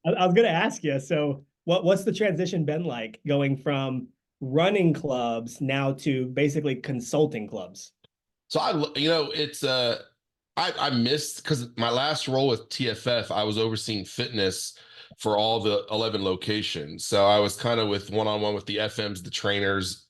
I was going to ask you. So, what's the transition been like going from running clubs now to basically consulting clubs? So it's I missed because my last role with TFF, I was overseeing fitness for all the 11 locations. So I was kind of with one-on-one with the FMs, the trainers,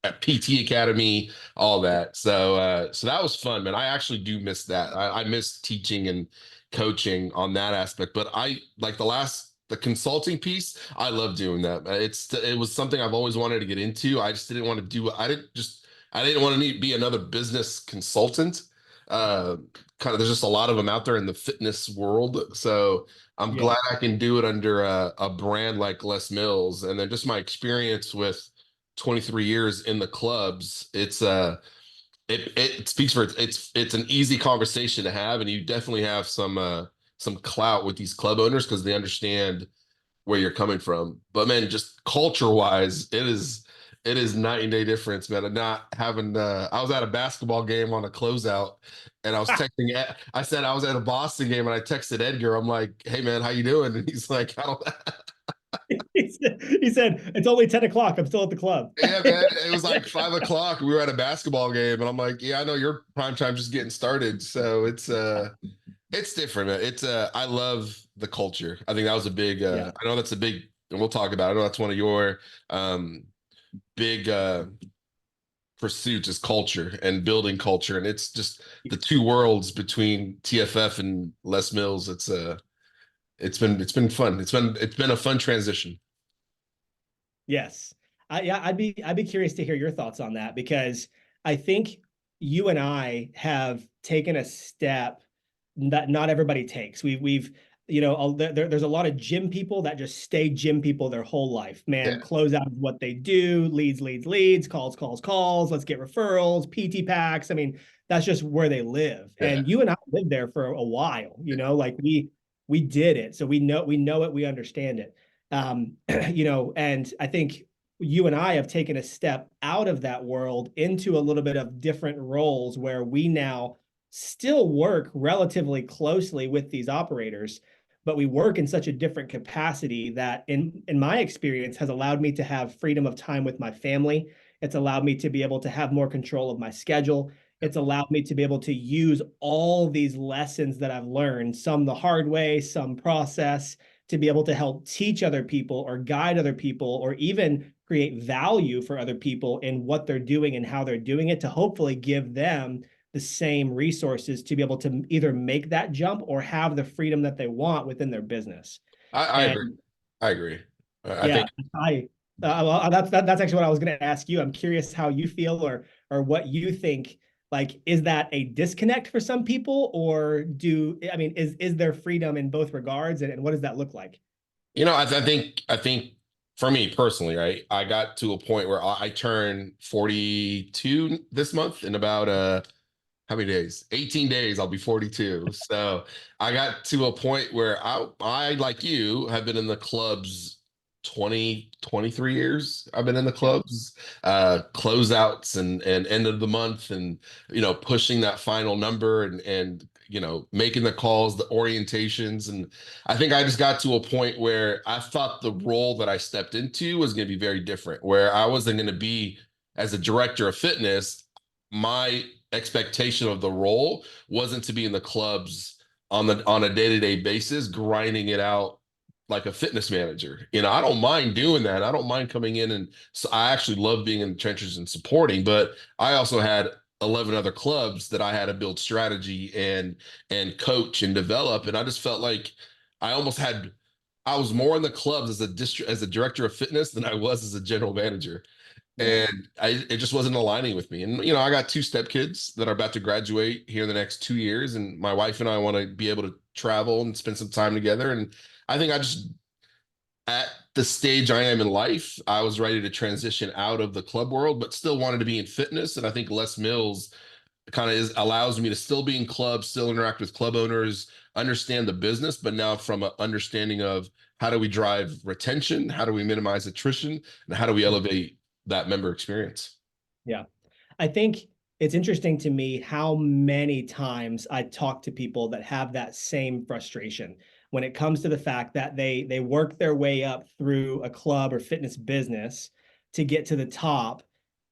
at PT Academy, all that. So that was fun, man. I actually do miss that. I miss teaching and coaching on that aspect. But I like the consulting piece. I love doing that. It was something I've always wanted to get into. I just didn't want to do. I didn't want to be another business consultant. Uh, Kind of, there's just a lot of them out there in the fitness world. So I'm Yeah. glad I can do it under a brand like Les Mills. And then just my experience with 23 years in the clubs, it speaks for it's an easy conversation to have, and you definitely have some clout with these club owners because they understand where you're coming from. But man, just culture wise, it is night and day difference, man. And not having I was at a basketball game on a closeout and I was texting I said I was at a Boston game and I texted Edgar. I'm like, hey man, how you doing? And he's like, I don't He said, it's only 10 o'clock. I'm still at the club. yeah, man. It was like 5 o'clock. We were at a basketball game, and I'm like, yeah, I know your prime time just getting started. So it's different. It's I love the culture. I think that was a big Yeah. I know that's a big and we'll talk about it. I know that's one of your um big pursuits is culture and building culture. And it's just the two worlds between TFF and Les Mills. It's been fun. It's been a fun transition. Yes. Yeah, I'd be curious to hear your thoughts on that because I think you and I have taken a step that not everybody takes. We've there's a lot of gym people that just stay gym people their whole life. Man, Yeah. close out is what they do, leads, calls, let's get referrals, PT packs. I mean, that's just where they live. Yeah. And you and I lived there for a while, like we did it. So we know it, we understand it. And I think you and I have taken a step out of that world into a little bit of different roles where we now still work relatively closely with these operators, but we work in such a different capacity that in my experience has allowed me to have freedom of time with my family. It's allowed me to be able to have more control of my schedule. It's allowed me to be able to use all these lessons that I've learned, some the hard way, some process, to be able to help teach other people or guide other people or even create value for other people in what they're doing and how they're doing it to hopefully give them the same resources to be able to either make that jump or have the freedom that they want within their business. I And agree. I agree. I yeah, think that's actually what I was going to ask you. I'm curious how you feel or what you think. Like, is that a disconnect for some people, or is there freedom in both regards, and what does that look like? I think for me personally, right, I got to a point where I turned 42 this month in about how many days? 18 days, I'll be 42. So I got to a point where I like you have been in the clubs 23 years. I've been in the Yeah, clubs, closeouts and end of the month and pushing that final number and making the calls, the orientations. And I think I just got to a point where I thought the role that I stepped into was going to be very different, where I wasn't going to be as a director of fitness. My expectation of the role wasn't to be in the clubs on a day-to-day basis, grinding it out like a fitness manager. I don't mind doing that. I don't mind coming in and so I actually love being in the trenches and supporting, but I also had 11 other clubs that I had to build strategy and coach and develop. And I just felt like I almost had I was more in the clubs as a director of fitness than I was as a general manager. yeah, And it just wasn't aligning with me. And I got two stepkids that are about to graduate here in the next 2 years, and my wife and I want to be able to travel and spend some time together. And I think I just at the stage I am in life, I was ready to transition out of the club world, but still wanted to be in fitness. And I think Les Mills kind of is allows me to still be in clubs, still interact with club owners, understand the business, but now from an understanding of how do we drive retention, how do we minimize attrition, and how do we elevate that member experience. yeah. I think it's interesting to me how many times I talk to people that have that same frustration when it comes to the fact that they work their way up through a club or fitness business to get to the top,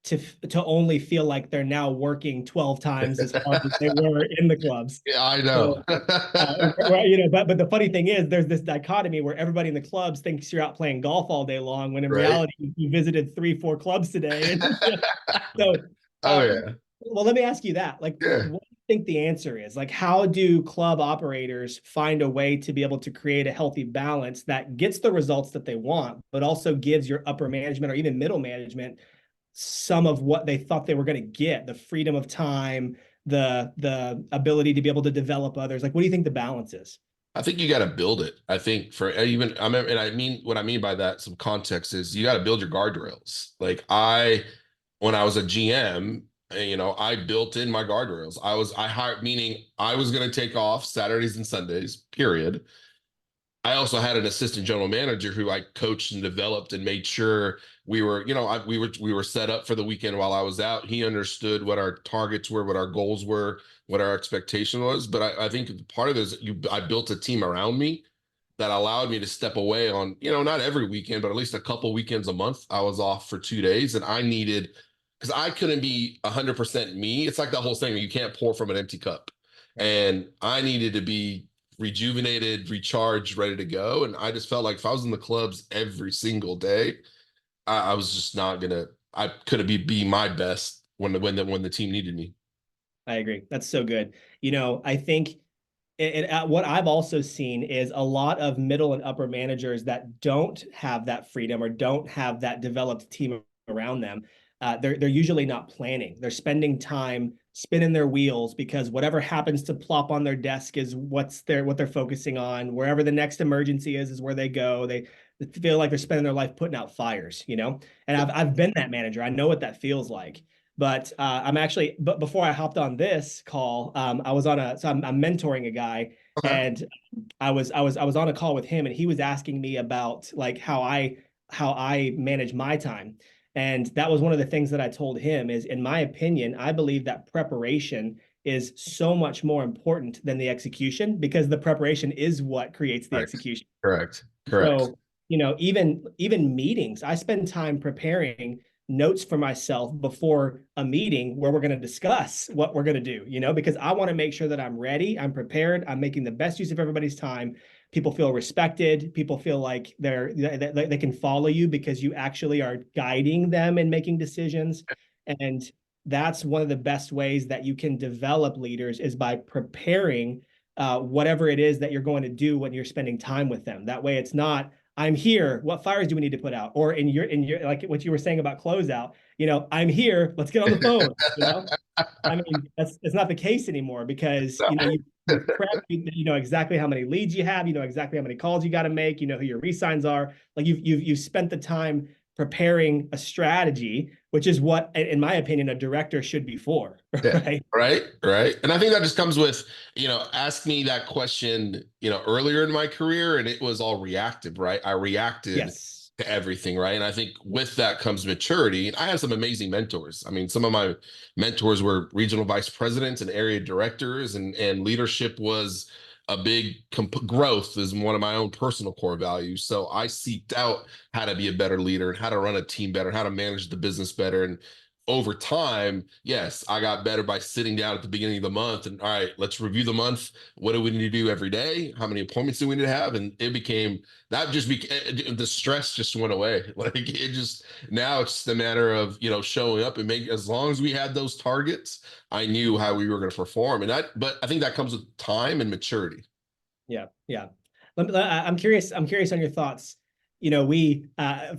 to only feel like they're now working 12 times as hard as they were in the clubs. Yeah, I know. So, well, you know, but the funny thing is, there's this dichotomy where everybody in the clubs thinks you're out playing golf all day long, when in Right? reality you visited 3, 4 clubs today. And so, Oh yeah. well, let me ask you that. Like, Yeah. what do you think the answer is? Like, how do club operators find a way to be able to create a healthy balance that gets the results that they want, but also gives your upper management or even middle management some of what they thought they were going to get, the freedom of time, the ability to be able to develop others? Like, what do you think the balance is? I think you got to build it. I think for even I mean, and I mean what I mean by that, some context is you got to build your guardrails. Like when I was a GM, I built in my guardrails. I hired, meaning I was going to take off Saturdays and Sundays, period. I also had an assistant general manager who I coached and developed and made sure we were, we were set up for the weekend while I was out. He understood what our targets were, what our goals were, what our expectation was. But I think part of this, I built a team around me that allowed me to step away on, not every weekend, but at least a couple weekends a month. I was off for 2 days, and I needed, because I couldn't be 100% me. It's like the whole thing, you can't pour from an empty cup. Right. And I needed to be rejuvenated, recharged, ready to go. And I just felt like if I was in the clubs every single day, I was just not gonna. I couldn't be my best when the team needed me. I agree. That's so good. I think what I've also seen is a lot of middle and upper managers that don't have that freedom or don't have that developed team around them. They're usually not planning. They're spending time spinning their wheels because whatever happens to plop on their desk is what they're focusing on. Wherever the next emergency is where they go. They feel like they're spending their life putting out fires. And I've been that manager. I know what that feels like. But but before I hopped on this call, I was I'm mentoring a guy, Okay. and I was on a call with him, and he was asking me about like how I manage my time. And that was one of the things that I told him is, in my opinion, I believe that preparation is so much more important than the execution, because the preparation is what creates the Right. execution. Correct. Correct. So, even meetings, I spend time preparing notes for myself before a meeting where we're going to discuss what we're going to do, because I want to make sure that I'm ready, I'm prepared, I'm making the best use of everybody's time. People feel respected, people feel like they can follow you because you actually are guiding them and making decisions. And that's one of the best ways that you can develop leaders, is by preparing whatever it is that you're going to do when you're spending time with them. That way it's not, I'm here, what fires do we need to put out? Or in your like what you were saying about closeout, I'm here, let's get on the phone. I mean, that's not the case anymore, because you've prepped, you know exactly how many leads you have, you know exactly how many calls you got to make, you know who your resigns are. Like you've spent the time preparing a strategy, which is what, in my opinion, a director should be for, Yeah. right? Right. Right. And I think that just comes with, ask me that question, earlier in my career, and it was all reactive, right? I reacted Yes. to everything, right? And I think with that comes maturity. And I have some amazing mentors. I mean, some of my mentors were regional vice presidents and area directors, and leadership was a big growth is one of my own personal core values. So I seeked out how to be a better leader and how to run a team better, and how to manage the business better. And over time, yes, I got better by sitting down at the beginning of the month and, all right, let's review the month. What do we need to do every day? How many appointments do we need to have? And it became that just became the stress just went away. Like it just now it's just a matter of, showing up and make, as long as we had those targets, I knew how we were going to perform. But I think that comes with time and maturity. Yeah, yeah. I'm curious. I'm curious on your thoughts. We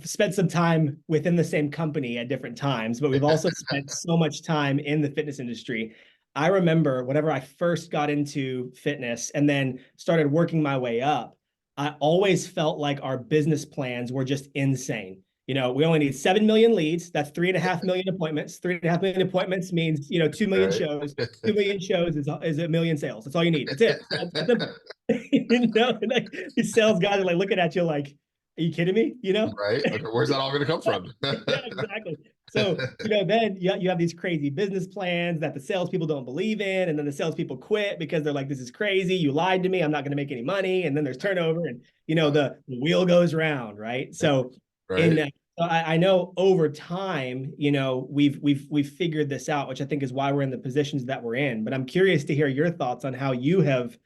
spent some time within the same company at different times, but we've also spent so much time in the fitness industry. I remember whenever I first got into fitness and then started working my way up, I always felt like our business plans were just insane. We only need 7 million leads. That's 3.5 million appointments. 3.5 million appointments means, 2 million Right. shows. 2 million shows is a million sales. That's all you need. That's it. That's simple. Like, these sales guys are like looking at you like, Are you kidding me? You know? Right? Okay, where's that all going to come from? Yeah, exactly. So, then you have these crazy business plans that the salespeople don't believe in, and then the salespeople quit because they're like, "This is crazy. You lied to me. I'm not going to make any money." And then there's turnover, and the wheel goes round, right? So, in Right? I know over time, we've figured this out, which I think is why we're in the positions that we're in. But I'm curious to hear your thoughts on how you have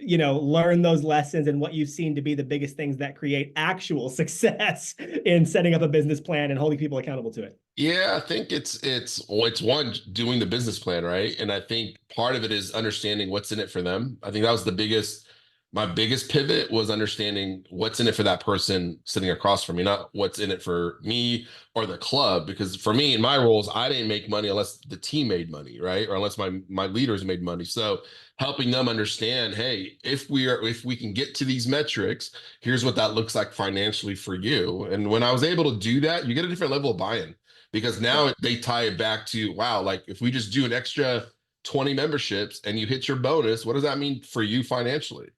learn those lessons and what you've seen to be the biggest things that create actual success in setting up a business plan and holding people accountable to it. Yeah, I think it's one, doing the business plan, right? And I think part of it is understanding what's in it for them. I think that was my biggest pivot was understanding what's in it for that person sitting across from me, not what's in it for me or the club. Because for me, in my roles, I didn't make money unless the team made money, right? Or unless my leaders made money. So helping them understand, hey, if we can get to these metrics, here's what that looks like financially for you. And when I was able to do that, you get a different level of buy-in, because Yeah. now they tie it back to, wow, like if we just do an extra 20 memberships and you hit your bonus, what does that mean for you financially?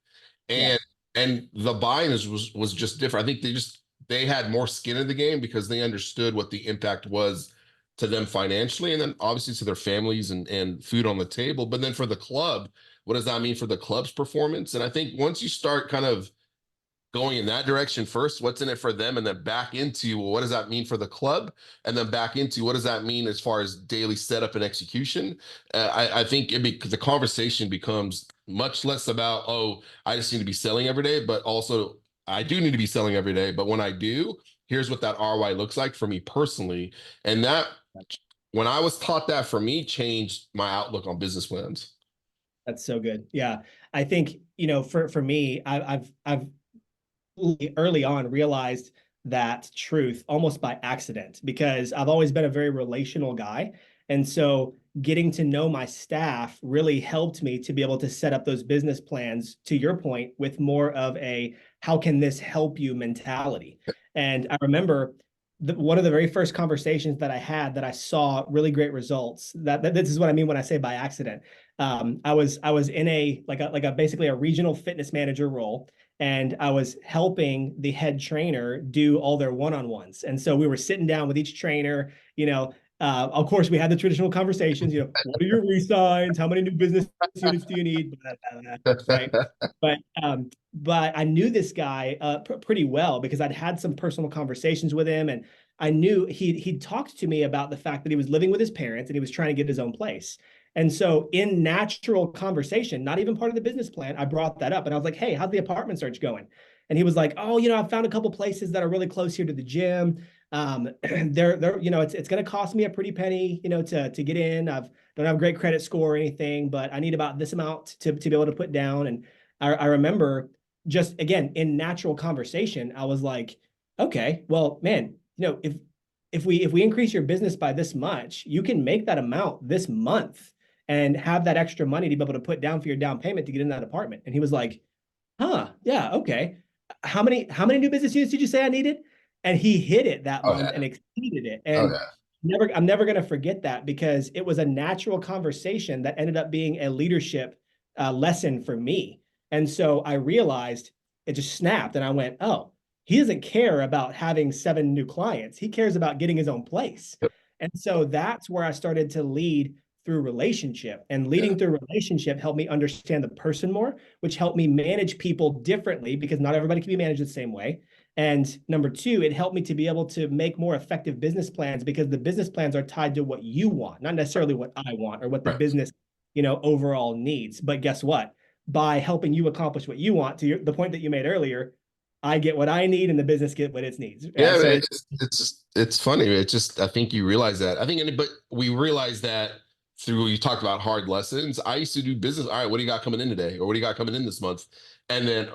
Yeah. And the buy-in was just different. I think they had more skin in the game because they understood what the impact was to them financially, and then obviously to their families and food on the table. But then for the club, what does that mean for the club's performance? And I think once you start kind of going in that direction first, what's in it for them, and then back into, well, what does that mean for the club, and then back into what does that mean as far as daily setup and execution. I think the conversation becomes much less about, oh, I just need to be selling every day, but also I do need to be selling every day, but when I do, here's what that ROI looks like for me personally. And that, when I was taught that, for me, changed my outlook on business plans. That's so good. Yeah. I think, for me, I've early on realized that truth almost by accident because I've always been a very relational guy. And so getting to know my staff really helped me to be able to set up those business plans, to your point, with more of a how can this help you mentality. And I remember one of the very first conversations that I had that I saw really great results. That this is what I mean when I say by accident. I was in a basically a regional fitness manager role, and I was helping the head trainer do all their one-on-ones. And so we were sitting down with each trainer, of course we had the traditional conversations, what are your resigns? How many new business units do you need? Blah, blah, blah, right. But I knew this guy pretty well because I'd had some personal conversations with him, and I knew he'd talked to me about the fact that he was living with his parents and he was trying to get his own place. And so in natural conversation, not even part of the business plan, I brought that up and I was like, "Hey, how's the apartment search going?" And he was like, "Oh, I found a couple places that are really close here to the gym. They're it's going to cost me a pretty penny, to get in. Don't have a great credit score or anything, but I need about this amount to be able to put down." And I remember, just again in natural conversation, I was like, "Okay, well, man, if we increase your business by this much, you can make that amount this month and have that extra money to be able to put down for your down payment to get in that apartment." And he was like, "Huh, yeah, okay. How many new business units did you say I needed?" And he hit it that Oh month yeah. and exceeded it. Oh And yeah. I'm never going to forget that because it was a natural conversation that ended up being a leadership lesson for me. And so I realized, it just snapped, and I went, "Oh, he doesn't care about having 7 new clients. He cares about getting his own place." Yep. And so that's where I started to lead through relationship, and Yeah. leading through relationship helped me understand the person more, which helped me manage people differently because not everybody can be managed the same way. And number two, it helped me to be able to make more effective business plans because the business plans are tied to what you want, not necessarily what I want or what the Right. business, overall needs. But guess what? By helping you accomplish what you want, to the point that you made earlier, I get what I need and the business get what it needs. Yeah, So it's funny. It's just, I think you realize that. I think, but we realize that through, you talked about hard lessons. I used to do business. All right, what do you got coming in today? Or what do you got coming in this month? And then,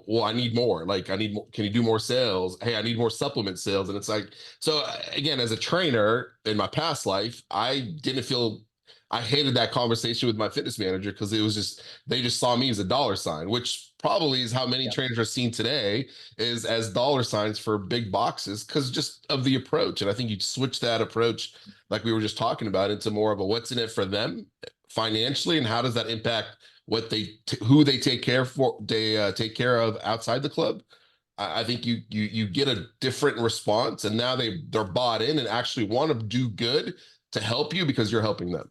well, I need more. Like, I need more. Can you do more sales? Hey, I need more supplement sales. And it's like, so again, as a trainer in my past life, I didn't feel, I hated that conversation with my fitness manager because it was just, they just saw me as a dollar sign, which probably is how many yeah, trainers are seen today, is as dollar signs for big boxes because just of the approach. And I think you switch that approach, like we were just talking about, into more of a what's in it for them financially, and how does that impact who they take care of outside the club. I think you get a different response, and now they're bought in and actually want to do good to help you because you're helping them.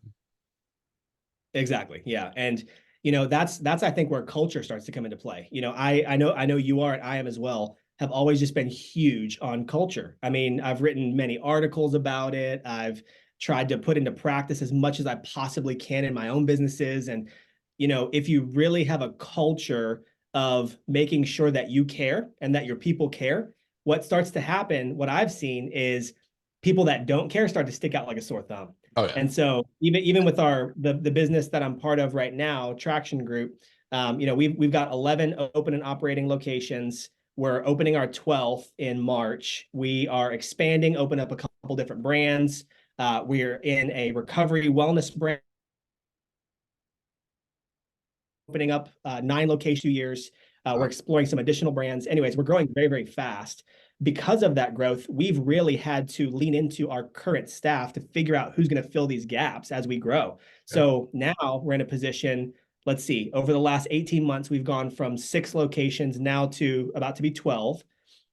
Exactly. Yeah. And that's I think where culture starts to come into play. I know you are and I am as well, have always just been huge on culture. I mean, I've written many articles about it. I've tried to put into practice as much as I possibly can in my own businesses. And if you really have a culture of making sure that you care and that your people care, what starts to happen, what I've seen is people that don't care start to stick out like a sore thumb. Oh yeah. And so even with the business that I'm part of right now, Traction Group, we've got 11 open and operating locations. We're opening our 12th in March. We are expanding, open up a couple different brands. We're in a recovery wellness brand, opening up 9 locations 2 years. We're exploring some additional brands. Anyways, we're growing very, very fast. Because of that growth, we've really had to lean into our current staff to figure out who's going to fill these gaps as we grow. Yeah. So now we're in a position, let's see, over the last 18 months, we've gone from 6 locations now to about to be 12.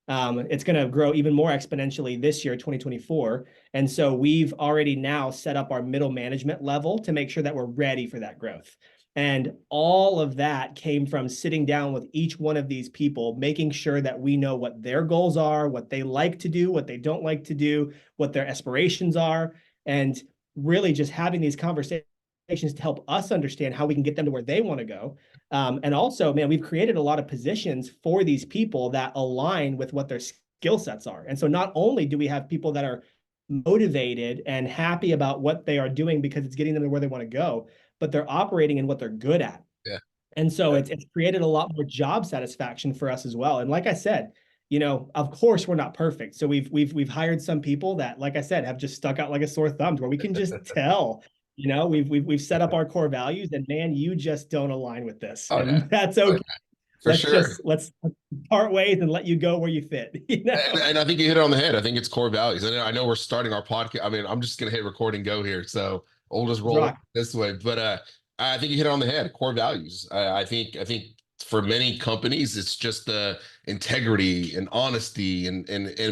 It's going to grow even more exponentially this year, 2024. And so we've already now set up our middle management level to make sure that we're ready for that growth. And all of that came from sitting down with each one of these people, making sure that we know what their goals are, what they like to do, what they don't like to do, what their aspirations are, and really just having these conversations to help us understand how we can get them to where they want to go. And also, man, we've created a lot of positions for these people that align with what their skill sets are. And so not only do we have people that are motivated and happy about what they are doing because it's getting them to where they want to go, but they're operating in what they're good at. Yeah. And so it's created a lot more job satisfaction for us as well. And like I said, of course we're not perfect. So we've hired some people that, like I said, have just stuck out like a sore thumb, where we can just tell, we've set up our core values, and man, you just don't align with this, Oh yeah. and that's Oh, okay. yeah. For sure. Let's part ways and let you go where you fit. And I think you hit it on the head. I think it's core values. And I know we're starting our podcast. I mean, I'm just gonna hit record and go here. So we'll just roll it Rock. this way. But I think you hit it on the head. Core values. I think for many companies, it's just the integrity and honesty and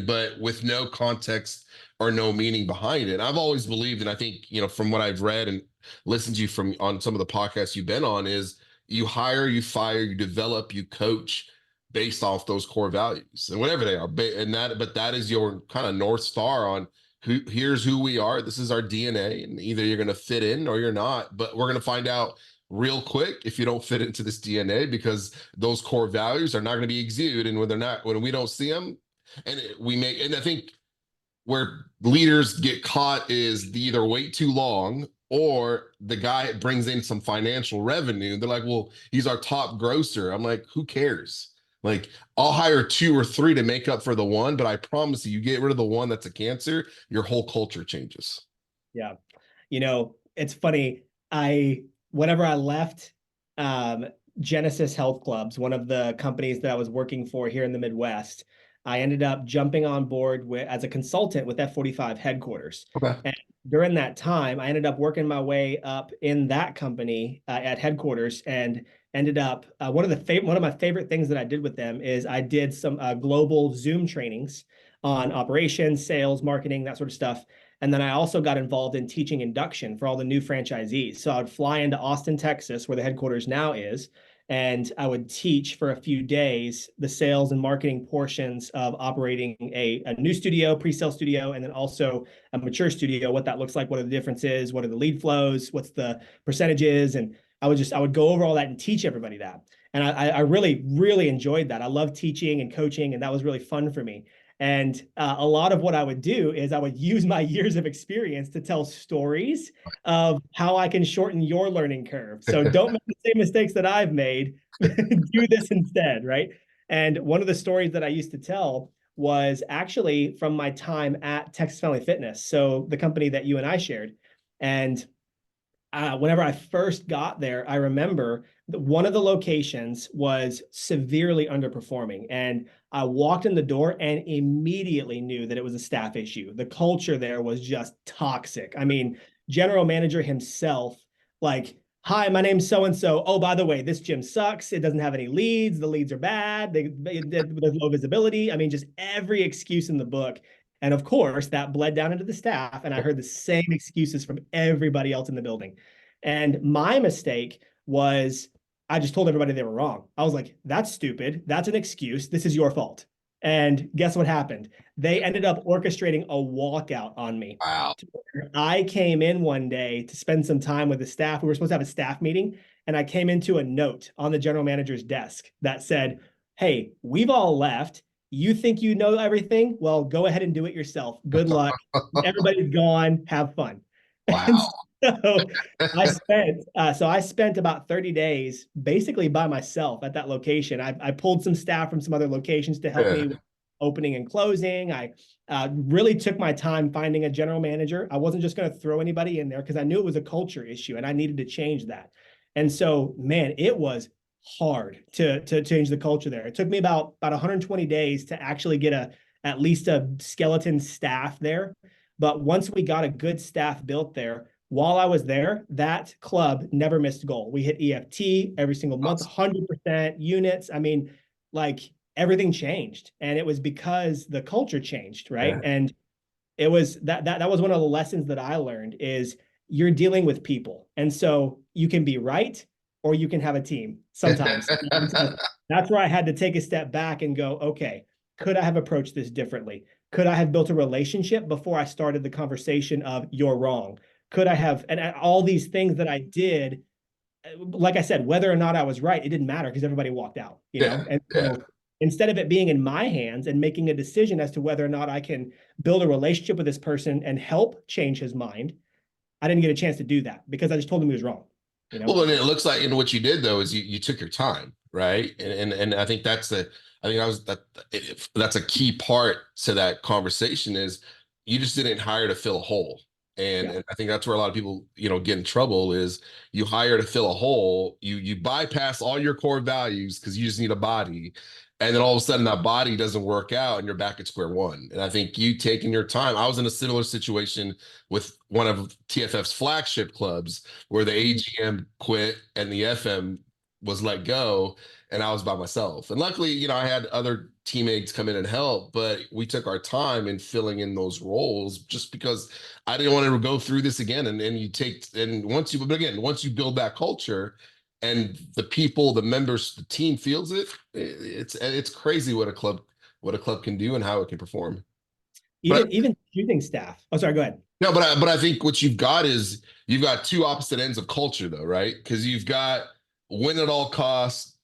but with no context or no meaning behind it. And I've always believed, and I think, from what I've read and listened to you from on some of the podcasts you've been on, is you hire, you fire, you develop, you coach based off those core values and whatever they are. But that is your kind of North Star on here's who we are. This is our DNA, and either you're going to fit in or you're not. But we're going to find out real quick if you don't fit into this DNA, because those core values are not going to be exuded. And when we don't see them, and I think where leaders get caught is they either wait too long, or the guy brings in some financial revenue. They're like, well, he's our top grosser. I'm like, who cares? Like, I'll hire 2 or 3 to make up for the one, but I promise you get rid of the one that's a cancer, your whole culture changes. Yeah. It's funny. Whenever I left um, Genesis Health Clubs, one of the companies that I was working for here in the Midwest, I ended up jumping on board as a consultant with F45 headquarters. Okay. And during that time, I ended up working my way up in that company at headquarters, and ended up one of my favorite things that I did with them is I did some global Zoom trainings on operations, sales, marketing, that sort of stuff. And then I also got involved in teaching induction for all the new franchisees. So I would fly into Austin, Texas, where the headquarters now is, and I would teach for a few days the sales and marketing portions of operating a new studio, pre-sale studio, and then also a mature studio, what that looks like, what are the differences, what are the lead flows, what's the percentages. And I would go over all that and teach everybody that. And I really, really enjoyed that. I love teaching and coaching, and that was really fun for me. And a lot of what I would do is I would use my years of experience to tell stories of how I can shorten your learning curve. So don't make the same mistakes that I've made. Do this instead, right? And one of the stories that I used to tell was actually from my time at Texas Family Fitness, so the company that you and I shared. And whenever I first got there, I remember that one of the locations was severely underperforming. And I walked in the door and immediately knew that it was a staff issue. The culture there was just toxic. I mean, general manager himself, like, hi, my name's so and so. Oh, by the way, this gym sucks. It doesn't have any leads. The leads are bad. There's low visibility. I mean, just every excuse in the book. And of course, that bled down into the staff. And I heard the same excuses from everybody else in the building. And my mistake was I just told everybody they were wrong. I was like, that's stupid. That's an excuse. This is your fault. And guess what happened? They ended up orchestrating a walkout on me. Wow. I came in one day to spend some time with the staff. We were supposed to have a staff meeting, and I came into a note on the general manager's desk that said, "Hey, we've all left. You think you know everything? Well, go ahead and do it yourself. Good luck. Everybody's gone. Have fun." And Wow. so I spent about 30 days basically by myself at that location. I pulled some staff from some other locations to help Yeah. me with opening and closing. I really took my time finding a general manager. I wasn't just going to throw anybody in there because I knew it was a culture issue and I needed to change that. And so, man, it was hard to change the culture there. It took me about 120 days to actually get at least a skeleton staff there. But once we got a good staff built there, while I was there, that club never missed goal. We hit EFT every single month, Awesome. 100% units. I mean, like everything changed, and it was because the culture changed, right? Yeah. And it was that was one of the lessons that I learned is you're dealing with people, and so you can be right or you can have a team sometimes. And so that's where I had to take a step back and go, okay, could I have approached this differently? Could I have built a relationship before I started the conversation of you're wrong? Could I have, and all these things that I did, like I said, whether or not I was right, it didn't matter because everybody walked out, you Yeah. know? And Yeah. so instead of it being in my hands and making a decision as to whether or not I can build a relationship with this person and help change his mind, I didn't get a chance to do that because I just told him he was wrong, you know? Well, and it looks like, and what you did though is you took your time, right? And I think I think that's a key part to that conversation is you just didn't hire to fill a hole. Yeah. And I think that's where a lot of people, get in trouble is you hire to fill a hole, you bypass all your core values because you just need a body. And then all of a sudden that body doesn't work out and you're back at square one. And I think you taking your time, I was in a similar situation with one of TFF's flagship clubs where the Mhm. AGM quit and the FM was let go, and I was by myself. And luckily, I had other teammates come in and help, but we took our time in filling in those roles just because I didn't want to go through this again. And but again, once you build that culture and the people, the members, the team feels it, it's crazy what a club can do and how it can perform. But Even shooting staff. Oh, sorry, go ahead. no, but I think what you've got is you've got two opposite ends of culture though, right? Because you've got win at all costs,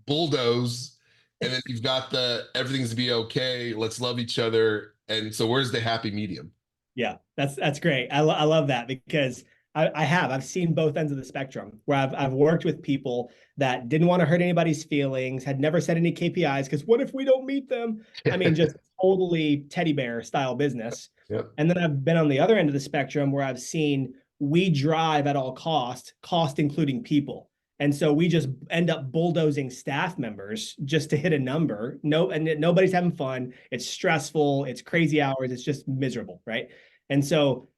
bulldoze, and then you've got the everything's to be okay, let's love each other. And so where's the happy medium? Yeah, that's great. I love that because I've seen both ends of the spectrum where I've worked with people that didn't want to hurt anybody's feelings, had never set any KPIs because what if we don't meet them? I mean, just totally teddy bear style business. Yep. And then I've been on the other end of the spectrum where I've seen we drive at all cost including people. And so we just end up bulldozing staff members just to hit a number. No, and nobody's having fun. It's stressful. It's crazy hours. It's just miserable, right? And so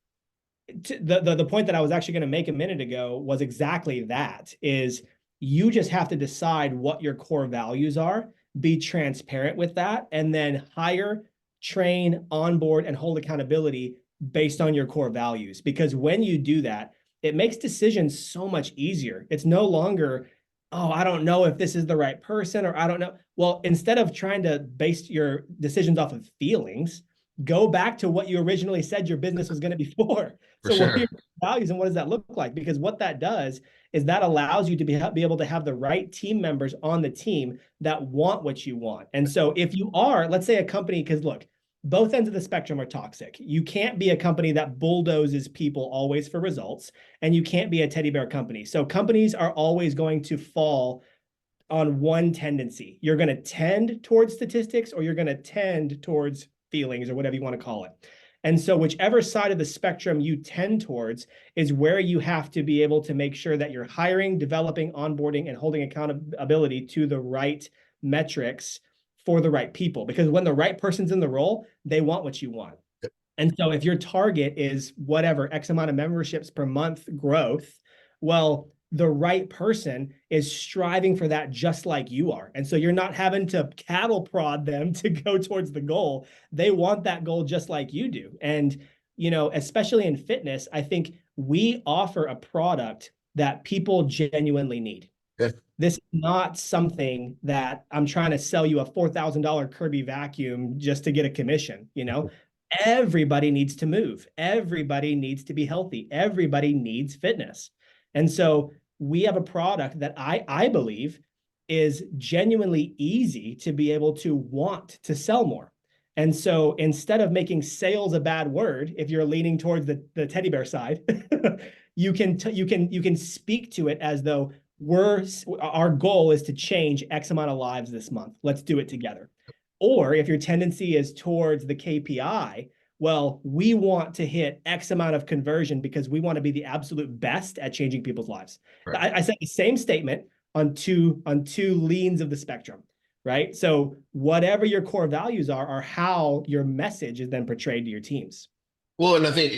the point that I was actually going to make a minute ago was exactly that is you just have to decide what your core values are, be transparent with that, and then hire, train, onboard, and hold accountability based on your core values. Because when you do that, it makes decisions so much easier. It's no longer, oh, I don't know if this is the right person, or I don't know. Well, instead of trying to base your decisions off of feelings, go back to what you originally said your business was going to be for. For So what are sure. your values and what does that look like? Because what that does is that allows you to be able to have the right team members on the team that want what you want. And so if you are, let's say a company, because look, both ends of the spectrum are toxic. You can't be a company that bulldozes people always for results, and you can't be a teddy bear company. So companies are always going to fall on one tendency. You're going to tend towards statistics or you're going to tend towards feelings or whatever you want to call it. And so, whichever side of the spectrum you tend towards is where you have to be able to make sure that you're hiring, developing, onboarding, and holding accountability to the right metrics for the right people. Because when the right person's in the role, they want what you want. And so, if your target is whatever X amount of memberships per month growth, Well, the right person is striving for that just like you are. And so you're not having to cattle prod them to go towards the goal. They want that goal just like you do. And, especially in fitness, I think we offer a product that people genuinely need. Yeah. This is not something that I'm trying to sell you a $4,000 Kirby vacuum just to get a commission. Everybody needs to move. Everybody needs to be healthy. Everybody needs fitness. And so we have a product that I believe is genuinely easy to be able to want to sell more. And so instead of making sales a bad word, if you're leaning towards the teddy bear side, you can speak to it as though our goal is to change X amount of lives this month. Let's do it together. Or if your tendency is towards the KPI, well, we want to hit X amount of conversion because we want to be the absolute best at changing people's lives. Right. I said the same statement on two leans of the spectrum, right? So whatever your core values are how your message is then portrayed to your teams. Well, and I think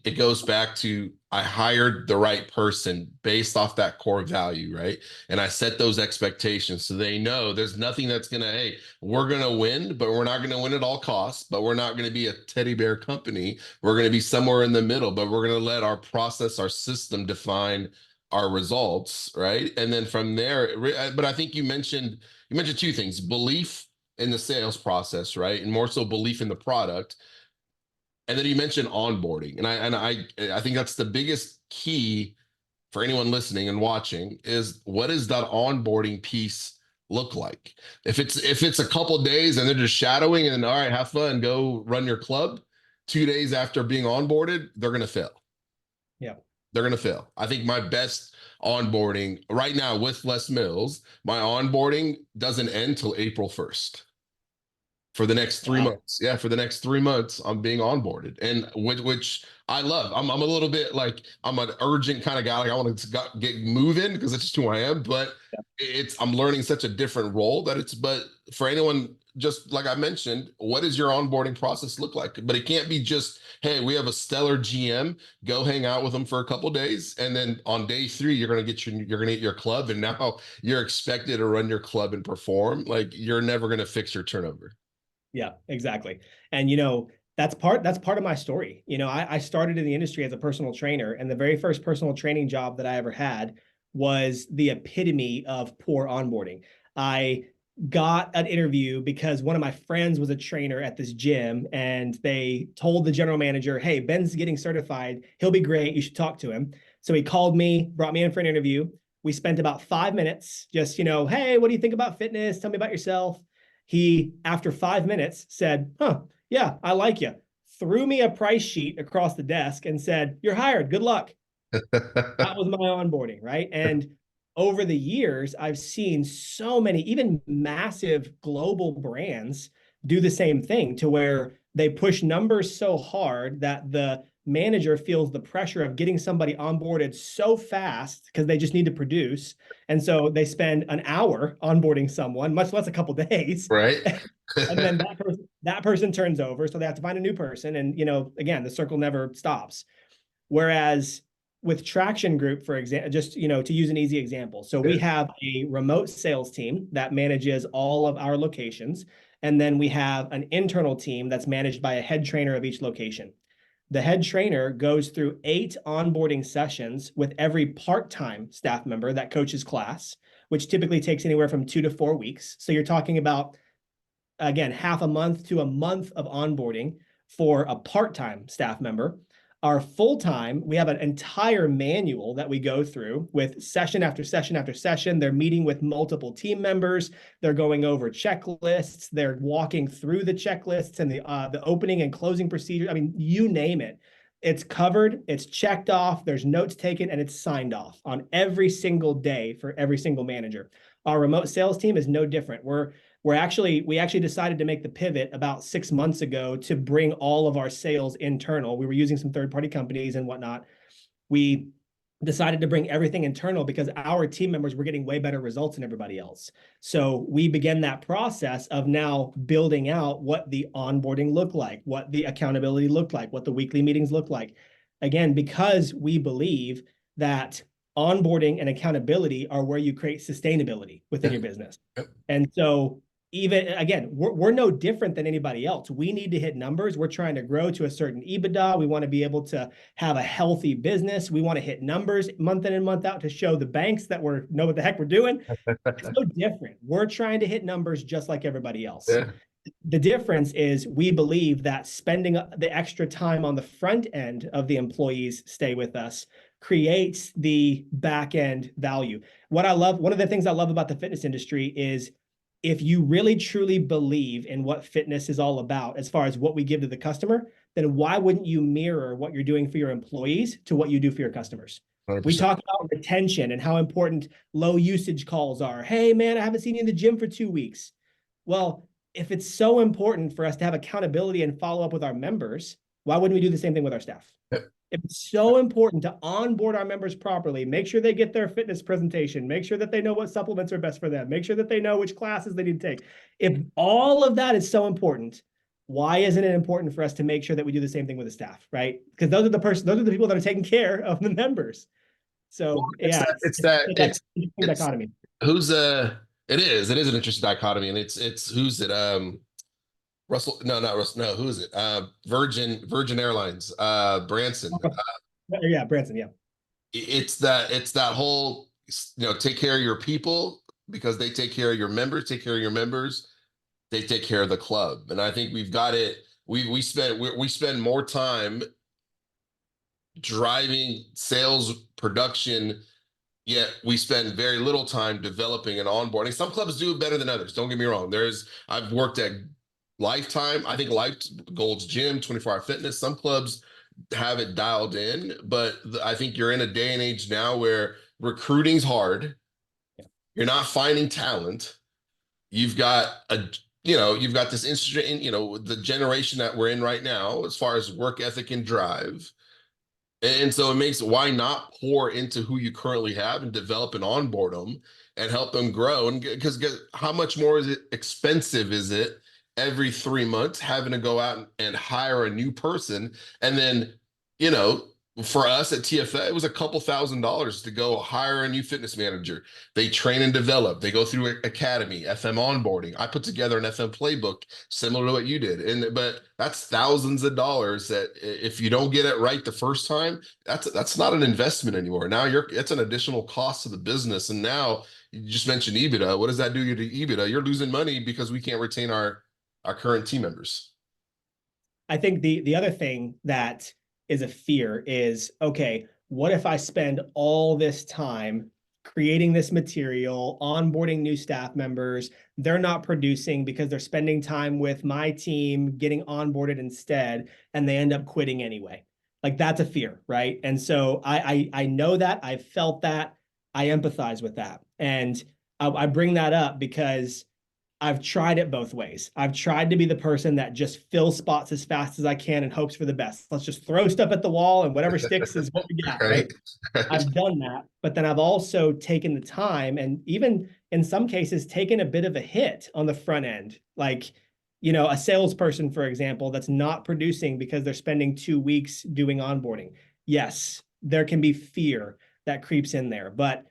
it goes back to I hired the right person based off that core value, right? And I set those expectations so they know there's nothing that's gonna, hey, we're gonna win, but we're not gonna win at all costs, but we're not gonna be a teddy bear company. We're gonna be somewhere in the middle, but we're gonna let our process, our system define our results, right? And then from there, but I think you mentioned two things: belief in the sales process, right? And more so belief in the product, and then you mentioned onboarding, and I think that's the biggest key for anyone listening and watching is what does that onboarding piece look like? If it's a couple days and they're just shadowing and all right, have fun, go run your club, 2 days after being onboarded, they're gonna fail. Yeah. They're gonna fail. I think my best onboarding right now with Les Mills, my onboarding doesn't end till April 1st for the next three Wow. months. Yeah, for the next 3 months, I'm being onboarded, and which I love. I'm a little bit like I'm an urgent kind of guy. Like I want to get moving because that's just who I am. But I'm learning such a different role that it's. But for anyone, just like I mentioned, what does your onboarding process look like? But it can't be just, hey, we have a stellar GM. Go hang out with them for a couple days, and then on day 3, you're gonna get your club, and now you're expected to run your club and perform. Like you're never gonna fix your turnover. Yeah, exactly. And that's part of my story. I started in the industry as a personal trainer, and the very first personal training job that I ever had was the epitome of poor onboarding. I got an interview because one of my friends was a trainer at this gym, and they told the general manager, "Hey, Ben's getting certified. He'll be great. You should talk to him." So he called me, brought me in for an interview. We spent about 5 minutes just, "Hey, what do you think about fitness? Tell me about yourself." He, after 5 minutes, said, "Huh, yeah, I like you." Threw me a price sheet across the desk and said, "You're hired. Good luck." That was my onboarding, right? And over the years, I've seen so many, even massive global brands do the same thing to where they push numbers so hard that the manager feels the pressure of getting somebody onboarded so fast because they just need to produce. And so they spend an hour onboarding someone, much less a couple days. Right. And then that person turns over. So they have to find a new person. And, again, the circle never stops. Whereas with Traction Group, for example, just to use an easy example. So we have a remote sales team that manages all of our locations. And then we have an internal team that's managed by a head trainer of each location. The head trainer goes through 8 onboarding sessions with every part-time staff member that coaches class, which typically takes anywhere from 2 to 4 weeks. So you're talking about, again, half a month to a month of onboarding for a part-time staff member. Our full-time, we have an entire manual that we go through with session after session after session. They're meeting with multiple team members. They're going over checklists. They're walking through the checklists and the opening and closing procedure. I mean, you name it. It's covered, it's checked off, there's notes taken, and it's signed off on every single day for every single manager. Our remote sales team is no different. We actually decided to make the pivot about 6 months ago to bring all of our sales internal. We were using some third-party companies and whatnot. We decided to bring everything internal because our team members were getting way better results than everybody else. So we began that process of now building out what the onboarding looked like, what the accountability looked like, what the weekly meetings looked like. Again, because we believe that onboarding and accountability are where you create sustainability within Yeah. your business. Yep. And so even again, we're no different than anybody else. We need to hit numbers. We're trying to grow to a certain EBITDA. We want to be able to have a healthy business. We want to hit numbers month in and month out to show the banks that we know what the heck we're doing. It's no different. We're trying to hit numbers just like everybody else. Yeah. The difference is we believe that spending the extra time on the front end of the employees stay with us creates the back end value. What I love, one of the things I love about the fitness industry is if you really truly believe in what fitness is all about, as far as what we give to the customer, then why wouldn't you mirror what you're doing for your employees to what you do for your customers? We 100%. talk about retention and how important low usage calls are. Hey, man, I haven't seen you in the gym for 2 weeks. Well, if it's so important for us to have accountability and follow up with our members, why wouldn't we do the same thing with our staff? Yep. If it's so important to onboard our members properly, make sure they get their fitness presentation, make sure that they know what supplements are best for them, make sure that they know which classes they need to take. If all of that is so important, why isn't it important for us to make sure that we do the same thing with the staff, right? Because those are the people that are taking care of the members. Well, So yeah, it's a it's dichotomy. who's it is an interesting dichotomy, and it's who's it Russell, no, not Russell, no, who is it? Virgin Airlines, Branson. Yeah, Branson, yeah. It's that whole, take care of your people because they take care of your members, take care of your members, they take care of the club. And I think we've got it. We spend more time driving sales production, yet we spend very little time developing and onboarding. Some clubs do it better than others. Don't get me wrong. I've worked at Lifetime. I think Gold's Gym, 24 Hour Fitness. Some clubs have it dialed in, but I think you're in a day and age now where recruiting's hard. You're not finding talent. You've got you've got this interesting, the generation that we're in right now, as far as work ethic and drive. And so it makes, why not pour into who you currently have and develop and onboard them and help them grow? And because how much more expensive is it every 3 months having to go out and hire a new person? And then, you know, for us at TFA, it was a couple $1,000s to go hire a new fitness manager. They train and develop. They go through academy, FM onboarding. I put together an FM playbook similar to what you did. But that's thousands of dollars that if you don't get it right the first time, that's not an investment anymore. Now it's an additional cost to the business. And now you just mentioned EBITDA. What does that do to EBITDA? You're losing money because we can't retain our current team members. I think the other thing that is a fear is, okay, what if I spend all this time creating this material, onboarding new staff members, they're not producing because they're spending time with my team getting onboarded instead, and they end up quitting anyway. Like that's a fear, right? And so I know that, I've felt that, I empathize with that. And I bring that up because I've tried it both ways. I've tried to be the person that just fills spots as fast as I can and hopes for the best. Let's just throw stuff at the wall and whatever sticks is what we got, right? I've done that, but then I've also taken the time and even in some cases taken a bit of a hit on the front end. Like, a salesperson, for example, that's not producing because they're spending 2 weeks doing onboarding. Yes, there can be fear that creeps in there, but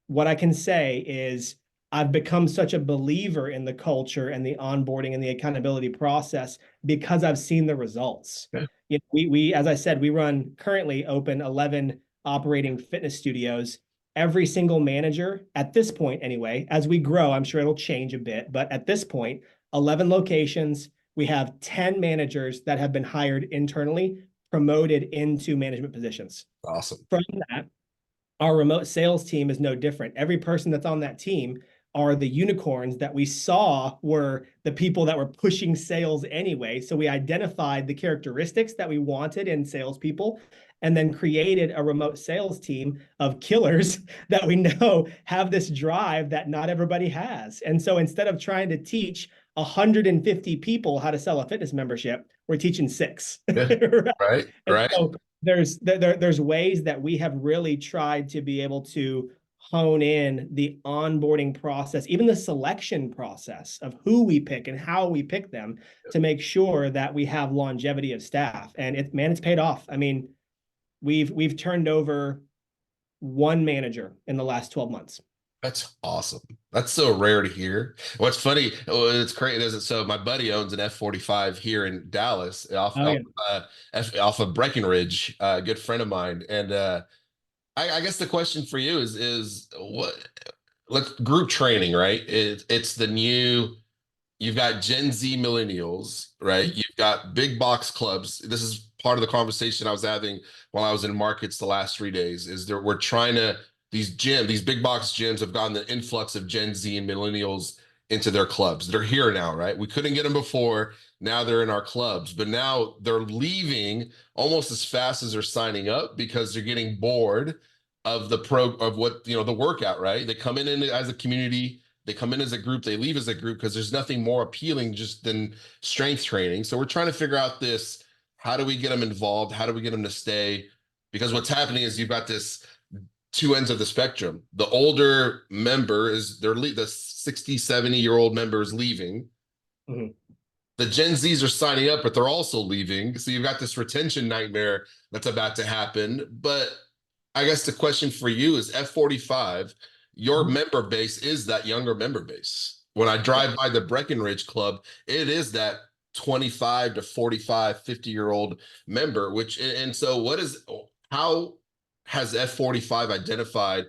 what I can say is I've become such a believer in the culture and the onboarding and the accountability process because I've seen the results. Yeah. We as I said, we run currently open 11 operating fitness studios. Every single manager at this point, anyway, as we grow, I'm sure it'll change a bit, but at this point, 11 locations. We have 10 managers that have been hired internally, promoted into management positions. Awesome. From that, our remote sales team is no different. Every person that's on that team are the unicorns that we saw were the people that were pushing sales anyway. So we identified the characteristics that we wanted in salespeople and then created a remote sales team of killers that we know have this drive that not everybody has. And so instead of trying to teach 150 people how to sell a fitness membership, we're teaching 6. Yeah. Right. Right. So there's ways that we have really tried to be able to hone in the onboarding process, even the selection process of who we pick and how we pick them to make sure that we have longevity of staff. And it's paid off. I mean, we've turned over one manager in the last 12 months. That's awesome. That's so rare to hear. What's funny, it's crazy, is it? So my buddy owns an F-45 here in Dallas, off Oh off yeah. off of Breckenridge, a good friend of mine. And I guess the question for you is what, let's group training, right? It's the new. You've got Gen Z millennials, right? You've got big box clubs. This is part of the conversation I was having while I was in markets the last 3 days. Is there we're trying to these big box gyms have gotten the influx of Gen Z and millennials into their clubs. They're here now, right? We couldn't get them before. Now they're in our clubs, but now they're leaving almost as fast as they're signing up because they're getting bored of what the workout, right? They come in as a community, they come in as a group, they leave as a group because there's nothing more appealing just than strength training. So we're trying to figure out this, how do we get them involved? How do we get them to stay? Because what's happening is you've got this two ends of the spectrum. The older member is the 60, 70-year-old member is leaving. Mhm. The Gen Zs are signing up, but they're also leaving. So you've got this retention nightmare that's about to happen. But I guess the question for you is F-45, your Mhm. member base is that younger member base. When I Yeah. drive by the Breckenridge Club, it is that 25 to 45, 50-year-old member, and so how has F-45 identified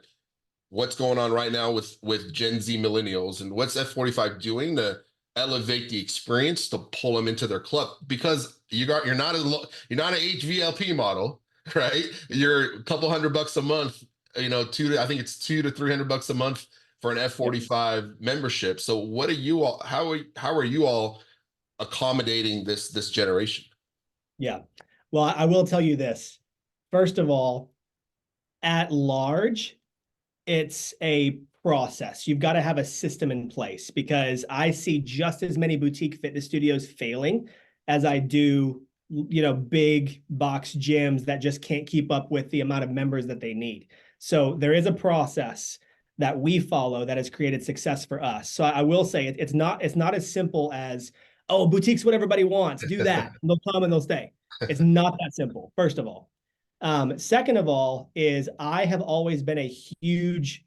what's going on right now with Gen Z millennials, and what's F-45 doing to elevate the experience to pull them into their club? Because you're not an HVLP model, right? You're a couple $100 a month, I think it's $200 to $300 a month for an Yep. F-45 membership. So what are you all how are you all accommodating this generation? Yeah. Well, I will tell you this. First of all, at large, it's a process. You've got to have a system in place because I see just as many boutique fitness studios failing as I do, big box gyms that just can't keep up with the amount of members that they need. So there is a process that we follow that has created success for us. So I will say it's not as simple as, oh, boutique's what everybody wants. Do that. And they'll come and they'll stay. It's not that simple, first of all. Second of all, is I have always been a huge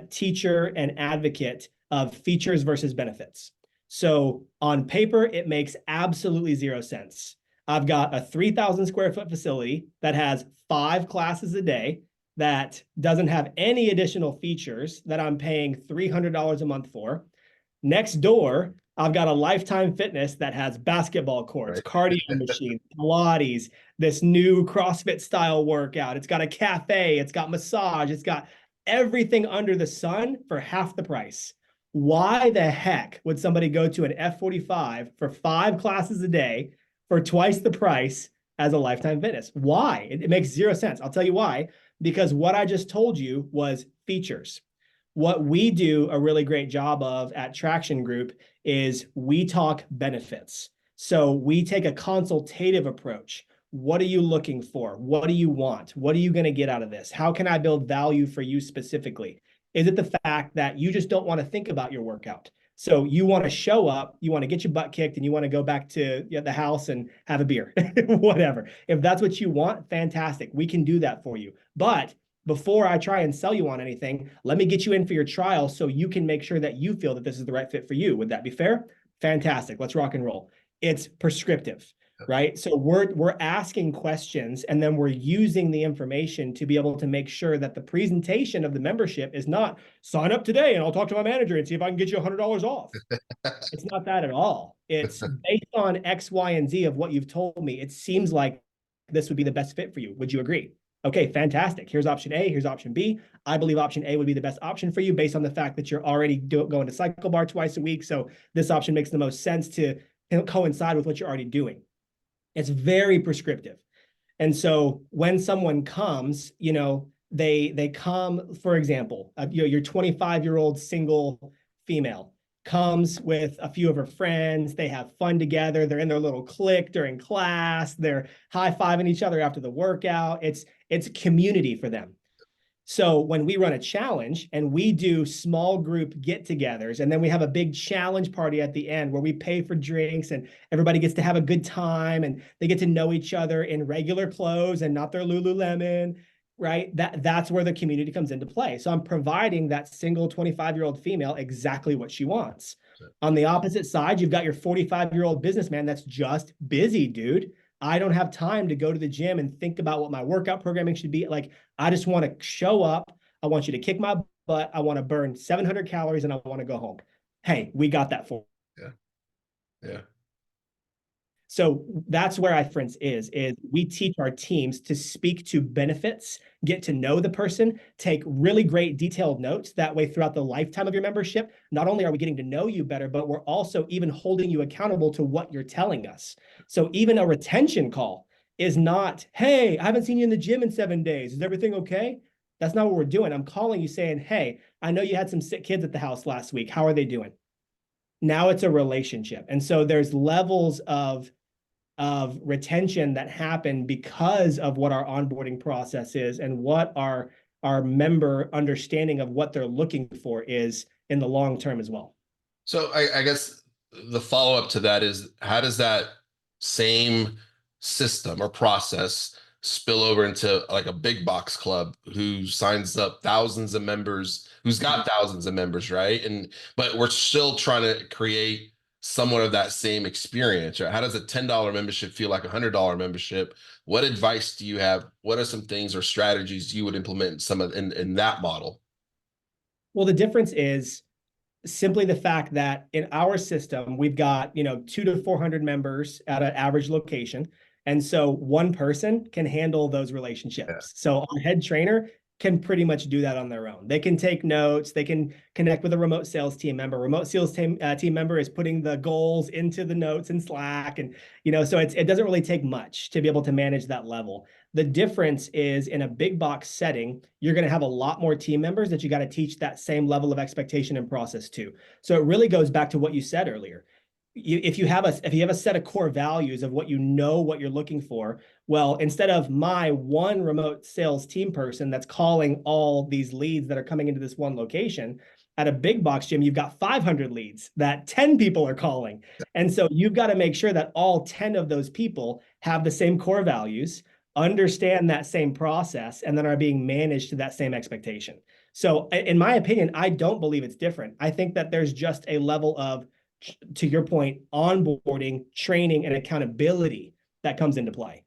teacher and advocate of features versus benefits. So on paper, it makes absolutely zero sense. I've got a 3,000 square foot facility that has 5 classes a day that doesn't have any additional features that I'm paying $300 a month for. Next door, I've got a Lifetime Fitness that has basketball courts, Right. cardio machines, Pilates, this new CrossFit style workout. It's got a cafe, it's got massage, it's got everything under the sun for half the price. Why the heck would somebody go to an F-45 for 5 classes a day for twice the price as a Lifetime Fitness? Why? It makes zero sense. I'll tell you why. Because what I just told you was features. What we do a really great job of at Traction Group is we talk benefits. So we take a consultative approach. What are you looking for? What do you want? What are you going to get out of this? How can I build value for you specifically? Is it the fact that you just don't want to think about your workout? So you want to show up, you want to get your butt kicked, and you want to go back to the house and have a beer, whatever. If that's what you want, fantastic. We can do that for you. But before I try and sell you on anything, let me get you in for your trial so you can make sure that you feel that this is the right fit for you. Would that be fair? Fantastic. Let's rock and roll. It's prescriptive, right? So we're asking questions and then we're using the information to be able to make sure that the presentation of the membership is not sign up today and I'll talk to my manager and see if I can get you $100 off. It's not that at all. It's based on X, Y, and Z of what you've told me. It seems like this would be the best fit for you. Would you agree? Okay, fantastic. Here's option A. Here's option B. I believe option A would be the best option for you based on the fact that you're already going to cycle bar twice a week. So this option makes the most sense to coincide with what you're already doing. It's very prescriptive. And so when someone comes, they come, for example, your 25-year-old single female comes with a few of her friends. They have fun together. They're in their little clique during class. They're high-fiving each other after the workout. It's community for them. So when we run a challenge and we do small group get-togethers, and then we have a big challenge party at the end where we pay for drinks and everybody gets to have a good time and they get to know each other in regular clothes and not their Lululemon. right? That's where the community comes into play. So I'm providing that single 25-year-old female exactly what she wants. On the opposite side, you've got your 45-year-old businessman that's just busy, dude. I don't have time to go to the gym and think about what my workout programming should be. Like, I just want to show up. I want you to kick my butt. I want to burn 700 calories and I want to go home. Hey, we got that for. Yeah. Yeah. So that's where our difference is we teach our teams to speak to benefits, get to know the person, take really great detailed notes. That way, throughout the lifetime of your membership, not only are we getting to know you better, but we're also even holding you accountable to what you're telling us. So even a retention call is not, hey, I haven't seen you in the gym in 7 days. Is everything okay? That's not what we're doing. I'm calling you saying, hey, I know you had some sick kids at the house last week. How are they doing? Now it's a relationship. And so there's levels of retention that happen because of what our onboarding process is and what our member understanding of what they're looking for is in the long term as well. So I guess the follow-up to that is, how does that same system or process spill over into like a big box club who signs up thousands of members, who's got thousands of members, right? And but we're still trying to create somewhat of that same experience, right? How does a $10 membership feel like a $100 membership? What advice do you have? What are some things or strategies you would implement in some of in that model? Well, the difference is simply the fact that in our system, we've got, 200 to 400 members at an average location. And so one person can handle those Yeah. relationships. So our head trainer can pretty much do that on their own. They can take notes. They can connect with a remote sales team member. Remote sales team member is putting the goals into the notes in Slack. And, so it doesn't really take much to be able to manage that level. The difference is in a big box setting, you're going to have a lot more team members that you got to teach that same level of expectation and process to. So it really goes back to what you said earlier. If you have a set of core values of what what you're looking for, well, instead of my one remote sales team person that's calling all these leads that are coming into this one location, at a big box gym, you've got 500 leads that 10 people are calling. And so you've got to make sure that all 10 of those people have the same core values, understand that same process, and then are being managed to that same expectation. So in my opinion, I don't believe it's different. I think that there's just a level of, to your point, onboarding, training, and accountability that comes into play.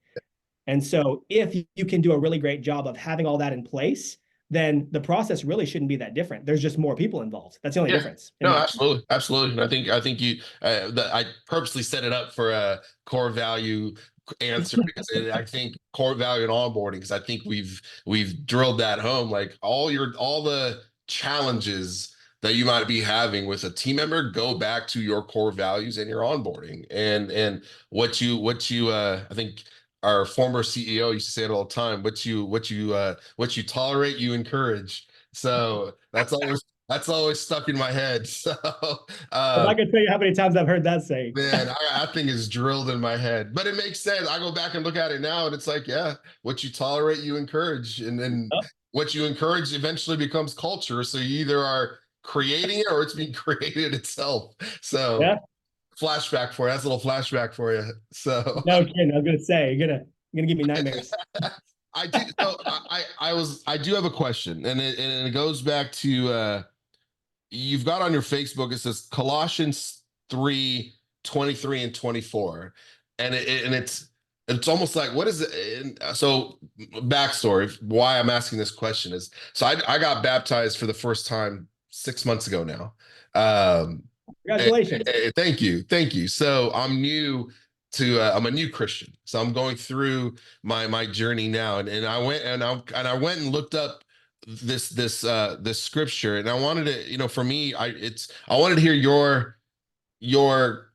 And so if you can do a really great job of having all that in place, then the process really shouldn't be that different. There's just more people involved. That's the only Yeah. difference. No, absolutely, absolutely. And I think you I purposely set it up for a core value answer because I think core value and onboarding, because I think we've drilled that home. Like all the challenges that you might be having with a team member, go back to your core values and your onboarding and what you I think our former CEO used to say it all the time. What you tolerate, you encourage. So that's always stuck in my head. So, If uh, I could tell you how many times I've heard that saying. man, I think it's drilled in my head, but it makes sense. I go back and look at it now, and it's like, yeah, what you tolerate, you encourage, and then Oh, what you encourage eventually becomes culture. So you either are creating it or it's being created itself. So yeah, flashback for you. That's a little flashback for you. So no kidding. I was gonna say you're gonna give me nightmares. I do. So I do have a question, and it goes back to you've got on your Facebook, it says Colossians 3:23 and 24. And it's almost like, what is it? So backstory why I'm asking this question is, so I got baptized for the first time 6 months ago now. Congratulations. Thank you. Thank you. So I'm a new Christian. So I'm going through my journey now. And I went and looked up this scripture, and I wanted to, for me, I wanted to hear your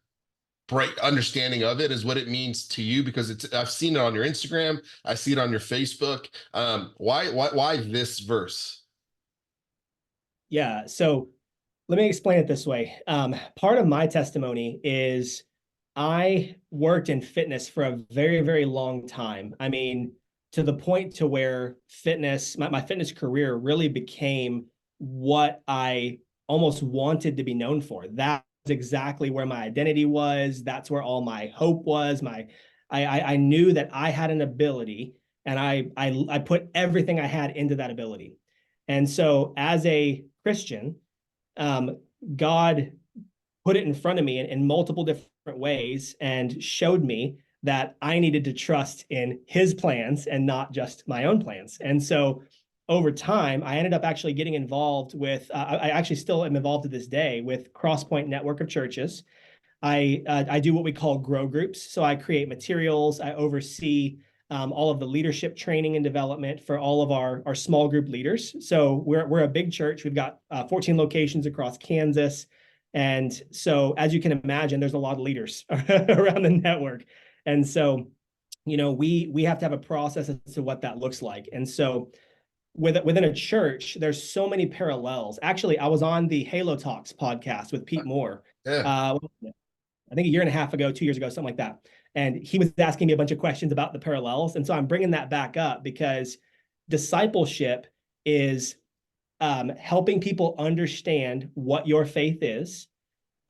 bright understanding of it, is what it means to you, because I've seen it on your Instagram, I see it on your Facebook. Why this verse? Yeah. So let me explain it this way. Part of my testimony is I worked in fitness for a very, very long time. I mean, to the point to where my fitness career really became what I almost wanted to be known for. That's exactly where my identity was. That's where all my hope was. I knew that I had an ability and I put everything I had into that ability. And so as a Christian, um, God put it in front of me in multiple different ways and showed me that I needed to trust in his plans and not just my own plans. And so over time, I ended up actually getting involved with, I actually still am involved to this day with Crosspoint Network of Churches. I do what we call grow groups. So I create materials, I oversee all of the leadership training and development for all of our small group leaders. So we're a big church. We've got 14 locations across Kansas. And so as you can imagine, there's a lot of leaders around the network. And so, we have to have a process as to what that looks like. And so within a church, there's so many parallels. Actually, I was on the Halo Talks podcast with Pete Moore. Yeah. I think a year and a half ago, 2 years ago, something like that. And he was asking me a bunch of questions about the parallels. And so I'm bringing that back up because discipleship is helping people understand what your faith is,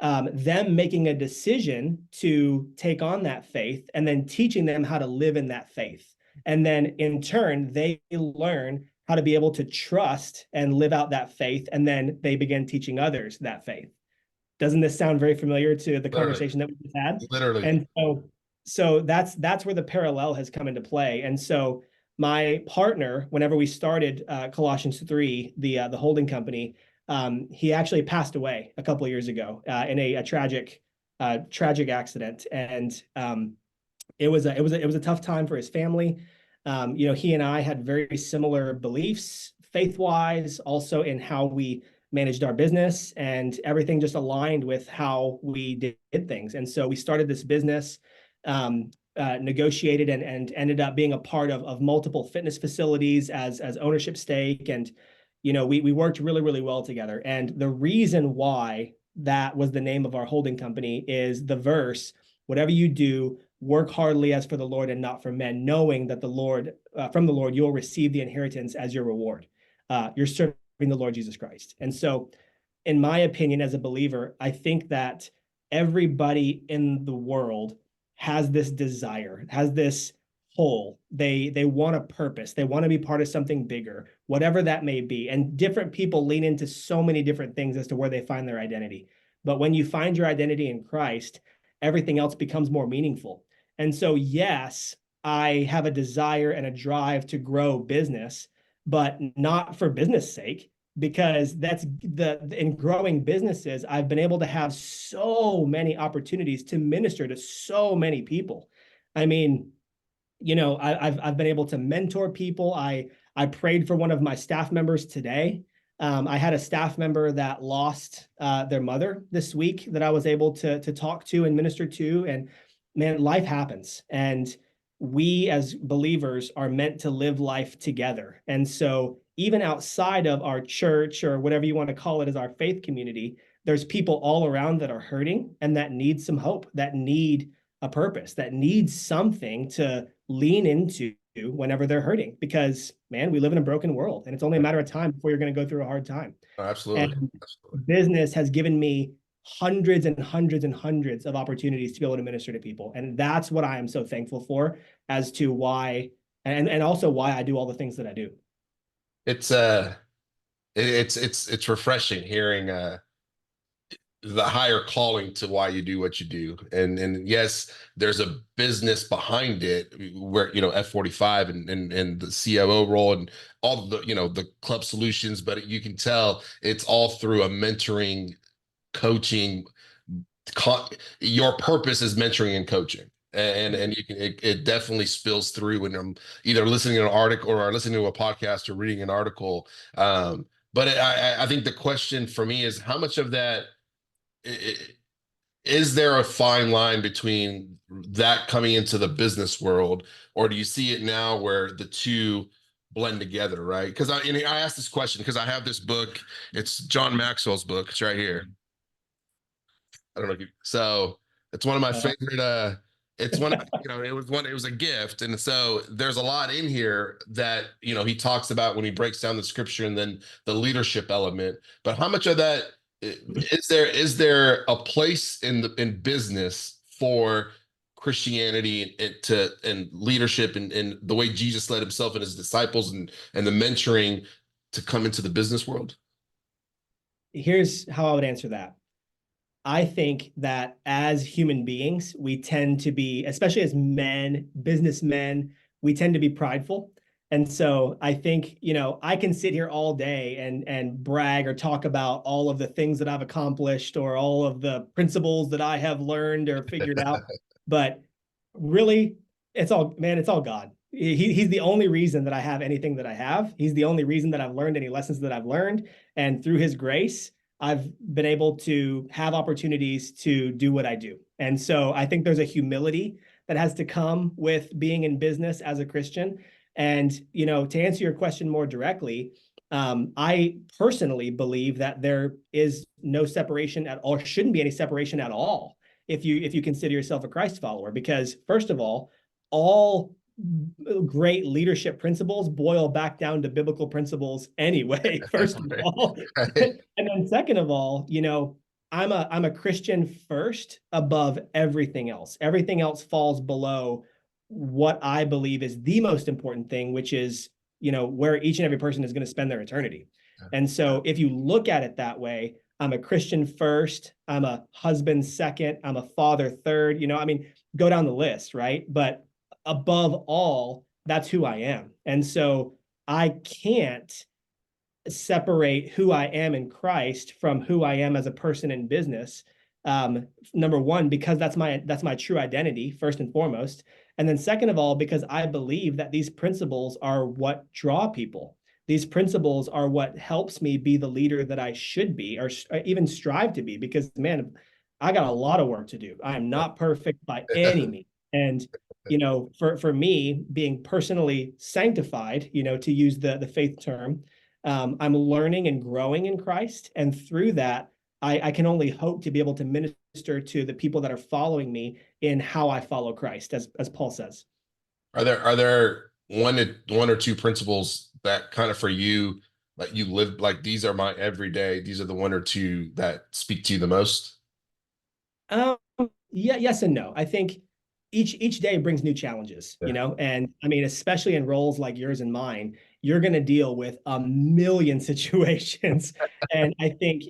them making a decision to take on that faith, and then teaching them how to live in that faith. And then in turn, they learn how to be able to trust and live out that faith. And then they begin teaching others that faith. Doesn't this sound very familiar to the Literally. conversation that we just had? Literally. And so that's where the parallel has come into play. And so my partner, whenever we started Colossians 3, the holding company, he actually passed away a couple of years ago in a tragic accident, and it was a tough time for his family. He and I had very similar beliefs, faith wise, also in how we managed our business, and everything just aligned with how we did things. And so we started this business, negotiated and ended up being a part of multiple fitness facilities as ownership stake. And, we worked really, really well together. And the reason why that was the name of our holding company is the verse, whatever you do, work heartily as for the Lord and not for men, knowing that from the Lord, you'll receive the inheritance as your reward. You're serving the Lord Jesus Christ. And so, in my opinion, as a believer, I think that everybody in the world has this desire, has this pull. They want a purpose. They want to be part of something bigger, whatever that may be. And different people lean into so many different things as to where they find their identity. But when you find your identity in Christ, everything else becomes more meaningful. And so, yes, I have a desire and a drive to grow business, but not for business sake, because that's in growing businesses, I've been able to have so many opportunities to minister to so many people. I mean, I've been able to mentor people. I prayed for one of my staff members today. I had a staff member that lost their mother this week that I was able to talk to and minister to. And man, life happens. And we as believers are meant to live life together. And so even outside of our church or whatever you want to call it as our faith community, there's people all around that are hurting and that need some hope, that need a purpose, that need something to lean into whenever they're hurting. Because, man, we live in a broken world, and it's only a matter of time before you're going to go through a hard time. Oh, absolutely. And Absolutely. business has given me hundreds and hundreds and hundreds of opportunities to be able to minister to people. And that's what I am so thankful for, as to why, and also why I do all the things that I do. It's refreshing hearing the higher calling to why you do what you do. And yes, there's a business behind it where, F45 and the COO role and all the, the club solutions, but you can tell it's all through a mentoring, coaching. Your purpose is mentoring and coaching. And you can, it definitely spills through when I'm either listening to an article or listening to a podcast or reading an article. But I think the question for me is how much of that is there a fine line between that coming into the business world, or do you see it now where the two blend together, right? Because I asked this question because I have this book. It's John Maxwell's book. It's right here. I don't know if you, so it's one of my favorite it's one it was a gift. And so there's a lot in here that he talks about when he breaks down the scripture and then the leadership element. But how much of that is there a place in business for Christianity and leadership and the way Jesus led himself and his disciples and the mentoring to come into the business world? Here's how I would answer that. I think that as human beings, we tend to be, especially as men, businessmen, we tend to be prideful. And so I think, I can sit here all day and brag or talk about all of the things that I've accomplished or all of the principles that I have learned or figured out. But really, it's all God. He's the only reason that I have anything that I have. He's the only reason that I've learned any lessons that I've learned. And through his grace, I've been able to have opportunities to do what I do. And so I think there's a humility that has to come with being in business as a Christian. And, to answer your question more directly, I personally believe that there is no separation at all, shouldn't be any separation at all if you consider yourself a Christ follower, because first of all great leadership principles boil back down to biblical principles anyway, first of all. Right. And then second of all, I'm a Christian first above everything else. Everything else falls below what I believe is the most important thing, which is, where each and every person is going to spend their eternity. And so if you look at it that way, I'm a Christian first, I'm a husband second, I'm a father third, go down the list, right? But above all, that's who I am. And so I can't separate who I am in Christ from who I am as a person in business. Number one, because that's my true identity, first and foremost. And then second of all, because I believe that these principles are what draw people. These principles are what helps me be the leader that I should be, or even strive to be, because man, I got a lot of work to do. I am not perfect by any means. And for me, being personally sanctified, to use the faith term, I'm learning and growing in Christ. And through that, I can only hope to be able to minister to the people that are following me in how I follow Christ, as Paul says. Are there one or two principles that kind of for you, like you live, like these are my everyday, these are the one or two that speak to you the most? Um, yeah, yes and no. I think each day brings new challenges, Yeah. and I mean, especially in roles like yours and mine, you're going to deal with a million situations. And I think,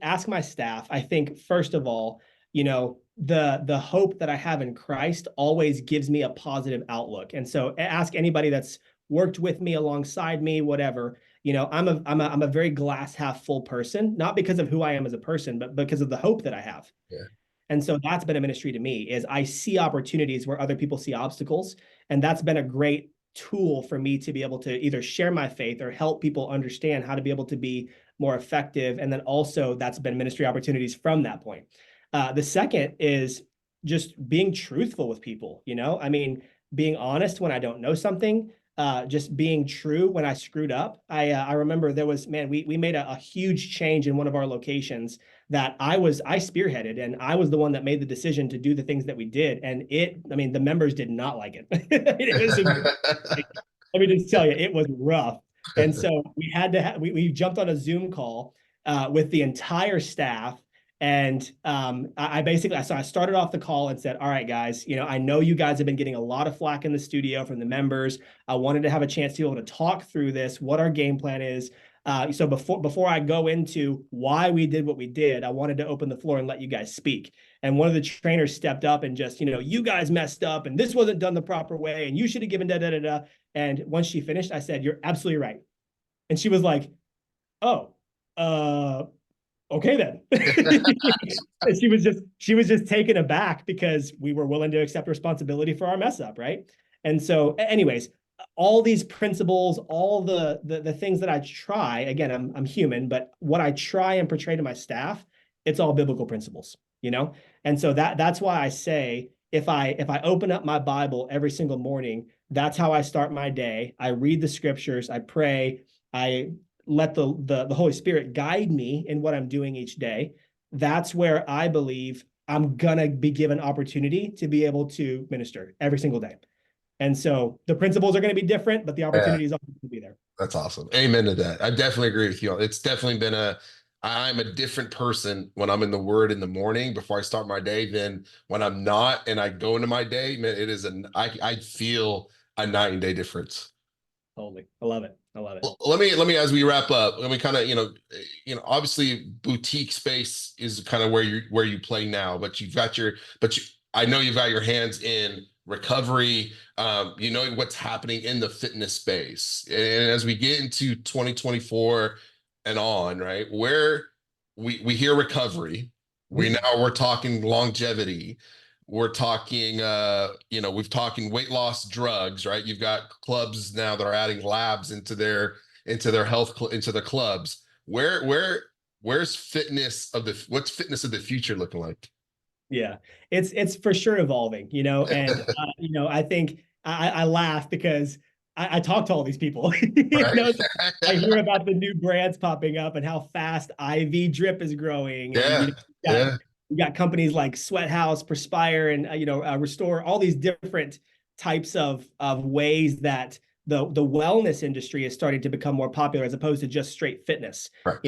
ask my staff. I think first of all, the hope that I have in Christ always gives me a positive outlook. And so ask anybody that's worked with me, alongside me, whatever. I'm a very glass half full person, not because of who I am as a person, but because of the hope that I have. Yeah. And so that's been a ministry to me, is I see opportunities where other people see obstacles. And that's been a great tool for me to be able to either share my faith or help people understand how to be able to be more effective. And then also that's been ministry opportunities from that point. The second is just being truthful with people, I mean, being honest when I don't know something, just being true when I screwed up. I remember there was, man, we made a huge change in one of our locations that I spearheaded, and I was the one that made the decision to do the things that we did. And I mean, the members did not like it. It was, let me just tell you, it was rough. And so we had to, we jumped on a Zoom call with the entire staff. And I basically, so I started off the call and said, all right, guys, I know you guys have been getting a lot of flack in the studio from the members. I wanted to have a chance to be able to talk through this, what our game plan is. So before I go into why we did what we did, I wanted to open the floor and let you guys speak. And one of the trainers stepped up and just, you guys messed up and this wasn't done the proper way and you should have given da da da da. And once she finished, I said, you're absolutely right. And she was like, oh, okay then. And she was just taken aback because we were willing to accept responsibility for our mess up, right? And so, anyways, all these principles, all the things that I try, again, I'm human, but what I try and portray to my staff, it's all biblical principles. And so that's why I say if I open up my Bible every single morning, that's how I start my day. I read the scriptures, I pray, I let the Holy Spirit guide me in what I'm doing each day. That's where I believe I'm gonna be given opportunity to be able to minister every single day. And so the principles are going to be different, but the Yeah, opportunities are going to be there. that's awesome. Amen to that. I definitely agree with you. It's definitely been I'm a different person when I'm in the Word in the morning before I start my day than when I'm not and I go into my day. Man, it is I feel a night and day difference. Totally. I love it. I love it. Well, let me as we wrap up, let me kind of, obviously boutique space is kind of where you play now, but you've got your but you I know you've got your hands in recovery. You know what's happening in the fitness space. And as we get into 2024 and on, right, where we hear recovery, we're talking longevity, we're talking we've talking weight loss drugs, right? You've got clubs now that are adding labs into their into the clubs. Where's fitness of the what's fitness of the future looking like? Yeah, it's for sure evolving, and I think I laugh because I talk to all these people, Right. I hear about the new brands popping up and how fast IV drip is growing, and Yeah. Yeah. you got companies like Sweat House, Perspire, and Restore, all these different types of ways that the wellness industry is starting to become more popular as opposed to just straight fitness. Right.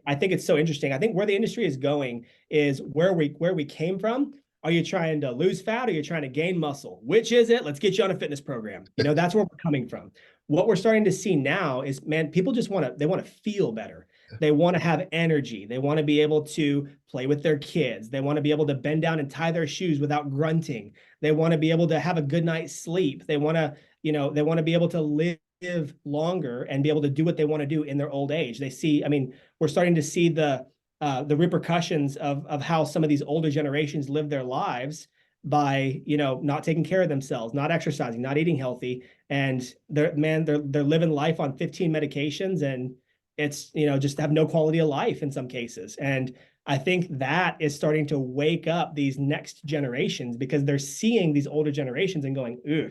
I think it's so interesting. I think where the industry is going is where we came from. Are you trying to lose fat or are you trying to gain muscle? Which is it? Let's get you on a fitness program. That's where we're coming from. What we're starting to see now is, man, people just want to feel better. They want to have energy. They want to be able to play with their kids. They want to be able to bend down and tie their shoes without grunting. They want to be able to have a good night's sleep. They want to be able to live longer and be able to do what they want to do in their old age. I mean, we're starting to see the repercussions of how some of these older generations live their lives by not taking care of themselves, not exercising, not eating healthy, and they're living life on 15 medications, and it's just have no quality of life in some cases. And I think that is starting to wake up these next generations because they're seeing these older generations and going, ooh,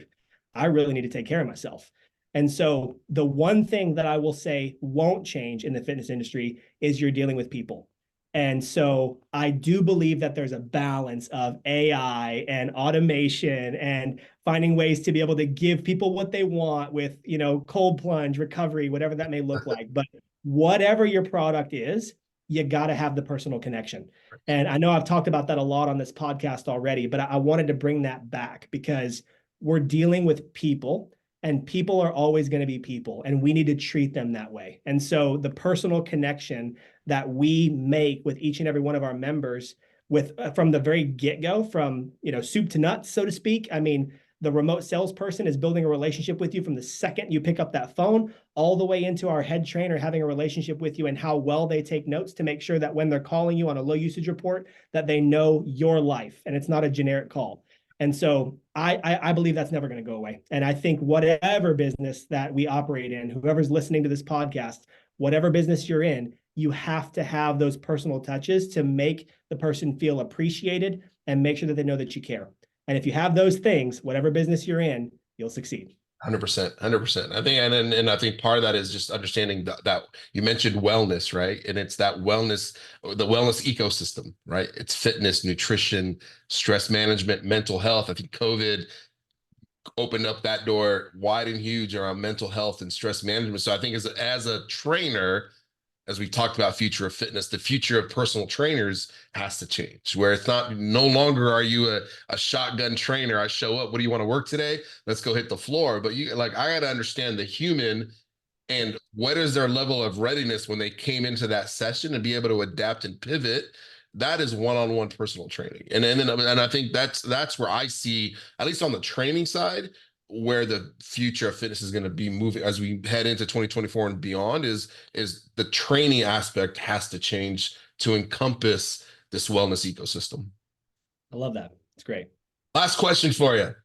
I really need to take care of myself. And so the one thing that I will say won't change in the fitness industry is you're dealing with people. And so I do believe that there's a balance of AI and automation and finding ways to be able to give people what they want with, cold plunge, recovery, whatever that may look like. But whatever your product is, you got to have the personal connection. And I know I've talked about that a lot on this podcast already, but I wanted to bring that back because we're dealing with people and people are always going to be people and we need to treat them that way. And so the personal connection that we make with each and every one of our members from the very get-go, from soup to nuts, so to speak. I mean, the remote salesperson is building a relationship with you from the second you pick up that phone, all the way into our head trainer having a relationship with you and how well they take notes to make sure that when they're calling you on a low usage report, that they know your life and it's not a generic call. And so I believe that's never going to go away. And I think whatever business that we operate in, whoever's listening to this podcast, whatever business you're in, you have to have those personal touches to make the person feel appreciated and make sure that they know that you care. And if you have those things, whatever business you're in, you'll succeed. 100%, 100%. I think, and I think part of that is just understanding that you mentioned wellness, right? And it's that wellness, the wellness ecosystem, right? It's fitness, nutrition, stress management, mental health. I think COVID opened up that door wide and huge around mental health and stress management. So I think as a trainer, as we talked about future of fitness, the future of personal trainers has to change, where it's not no longer are you a shotgun trainer. I show up, what do you want to work today? Let's go hit the floor. But you like I gotta understand the human and what is their level of readiness when they came into that session and be able to adapt and pivot. That is one-on-one personal training. And I think that's where I see, at least on the training side, where the future of fitness is going to be moving as we head into 2024 and beyond is the training aspect has to change to encompass this wellness ecosystem. I love that. It's great. Last question for you.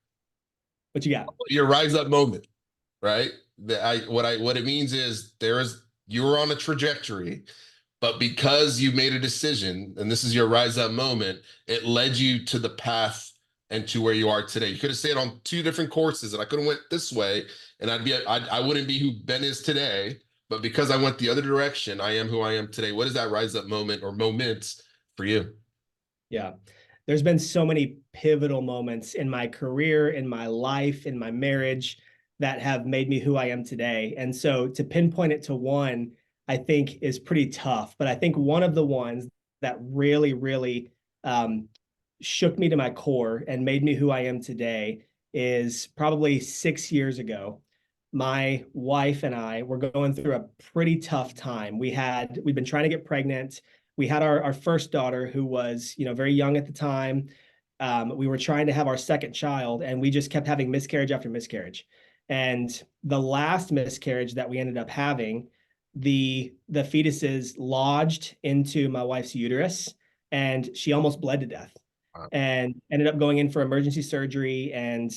What you got? Your rise up moment, right? What it means is you were on a trajectory, but because you made a decision and this is your rise up moment, it led you to the path and to where you are today. You could have stayed on two different courses and I could have went this way and I wouldn't be who Ben is today. But because I went the other direction, I am who I am today. What is that rise up moment or moments for you? Yeah. There's been so many pivotal moments in my career, in my life, in my marriage that have made me who I am today. And so to pinpoint it to one, I think is pretty tough. But I think one of the ones that really, really shook me to my core and made me who I am today is probably 6 years ago. My wife and I were going through a pretty tough time. We'd been trying to get pregnant. We had our first daughter who was, very young at the time. We were trying to have our second child, and we just kept having miscarriage after miscarriage. And the last miscarriage that we ended up having, the fetuses lodged into my wife's uterus, and she almost bled to death, and ended up going in for emergency surgery. And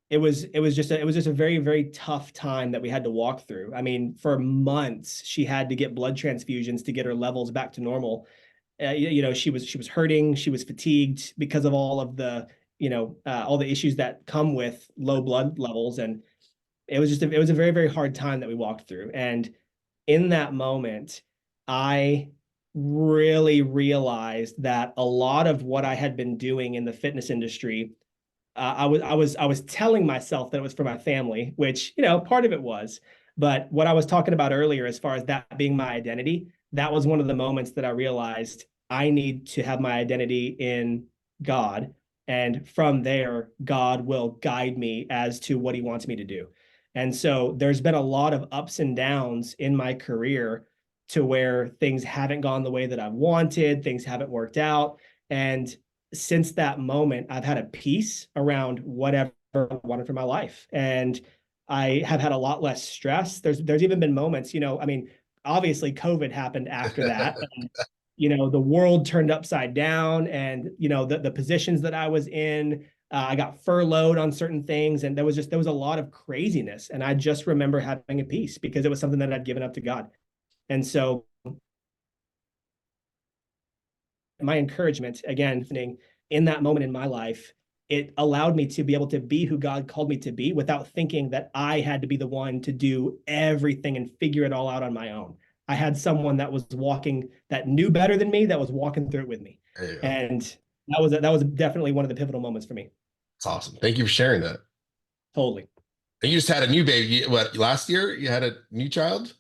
it was just a very, very tough time that we had to walk through. I mean, for months she had to get blood transfusions to get her levels back to normal. She was hurting, she was fatigued because of all the issues that come with low blood levels. And it was a very, very hard time that we walked through. And in that moment, I really realized that a lot of what I had been doing in the fitness industry, I was telling myself that it was for my family, which, part of it was. But what I was talking about earlier, as far as that being my identity, that was one of the moments that I realized I need to have my identity in God. And from there, God will guide me as to what he wants me to do. And so there's been a lot of ups and downs in my career to where things haven't gone the way that I've wanted, things haven't worked out. And since that moment, I've had a peace around whatever I wanted for my life. And I have had a lot less stress. There's even been moments, I mean, obviously COVID happened after that. And, the world turned upside down, and, the positions that I was in, I got furloughed on certain things, and there was a lot of craziness. And I just remember having a peace because it was something that I'd given up to God. And so my encouragement, again, in that moment in my life, it allowed me to be able to be who God called me to be without thinking that I had to be the one to do everything and figure it all out on my own. I had someone that knew better than me, that was walking through it with me. There you go. And that was definitely one of the pivotal moments for me. It's awesome. Thank you for sharing that. Totally. And you just had a new baby. What, last year you had a new child?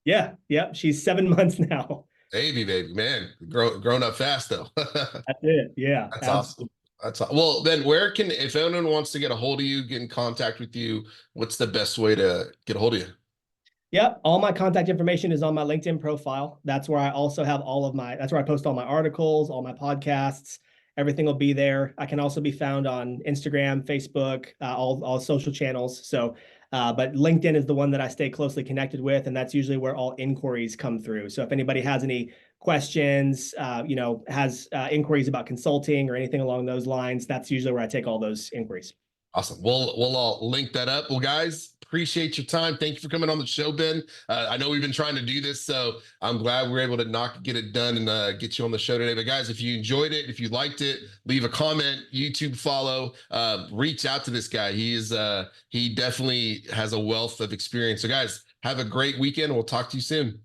Yeah. Yeah. She's 7 months now. Baby, man, grown up fast though. That's it. Yeah, That's awesome. absolutely. Well, then if anyone wants to get a hold of you, get in contact with you, what's the best way to get a hold of you? Yep. All my contact information is on my LinkedIn profile. That's where I also have that's where I post all my articles, all my podcasts. Everything will be there. I can also be found on Instagram, Facebook, all social channels. So, but LinkedIn is the one that I stay closely connected with, and that's usually where all inquiries come through. So if anybody has any questions, has inquiries about consulting or anything along those lines, that's usually where I take all those inquiries. Awesome. We'll all link that up. Well, guys, appreciate your time. Thank you for coming on the show, Ben. I know we've been trying to do this, so I'm glad we are able to get it done and get you on the show today. But guys, if you enjoyed it, if you liked it, leave a comment, YouTube follow, reach out to this guy. He definitely has a wealth of experience. So guys, have a great weekend. We'll talk to you soon.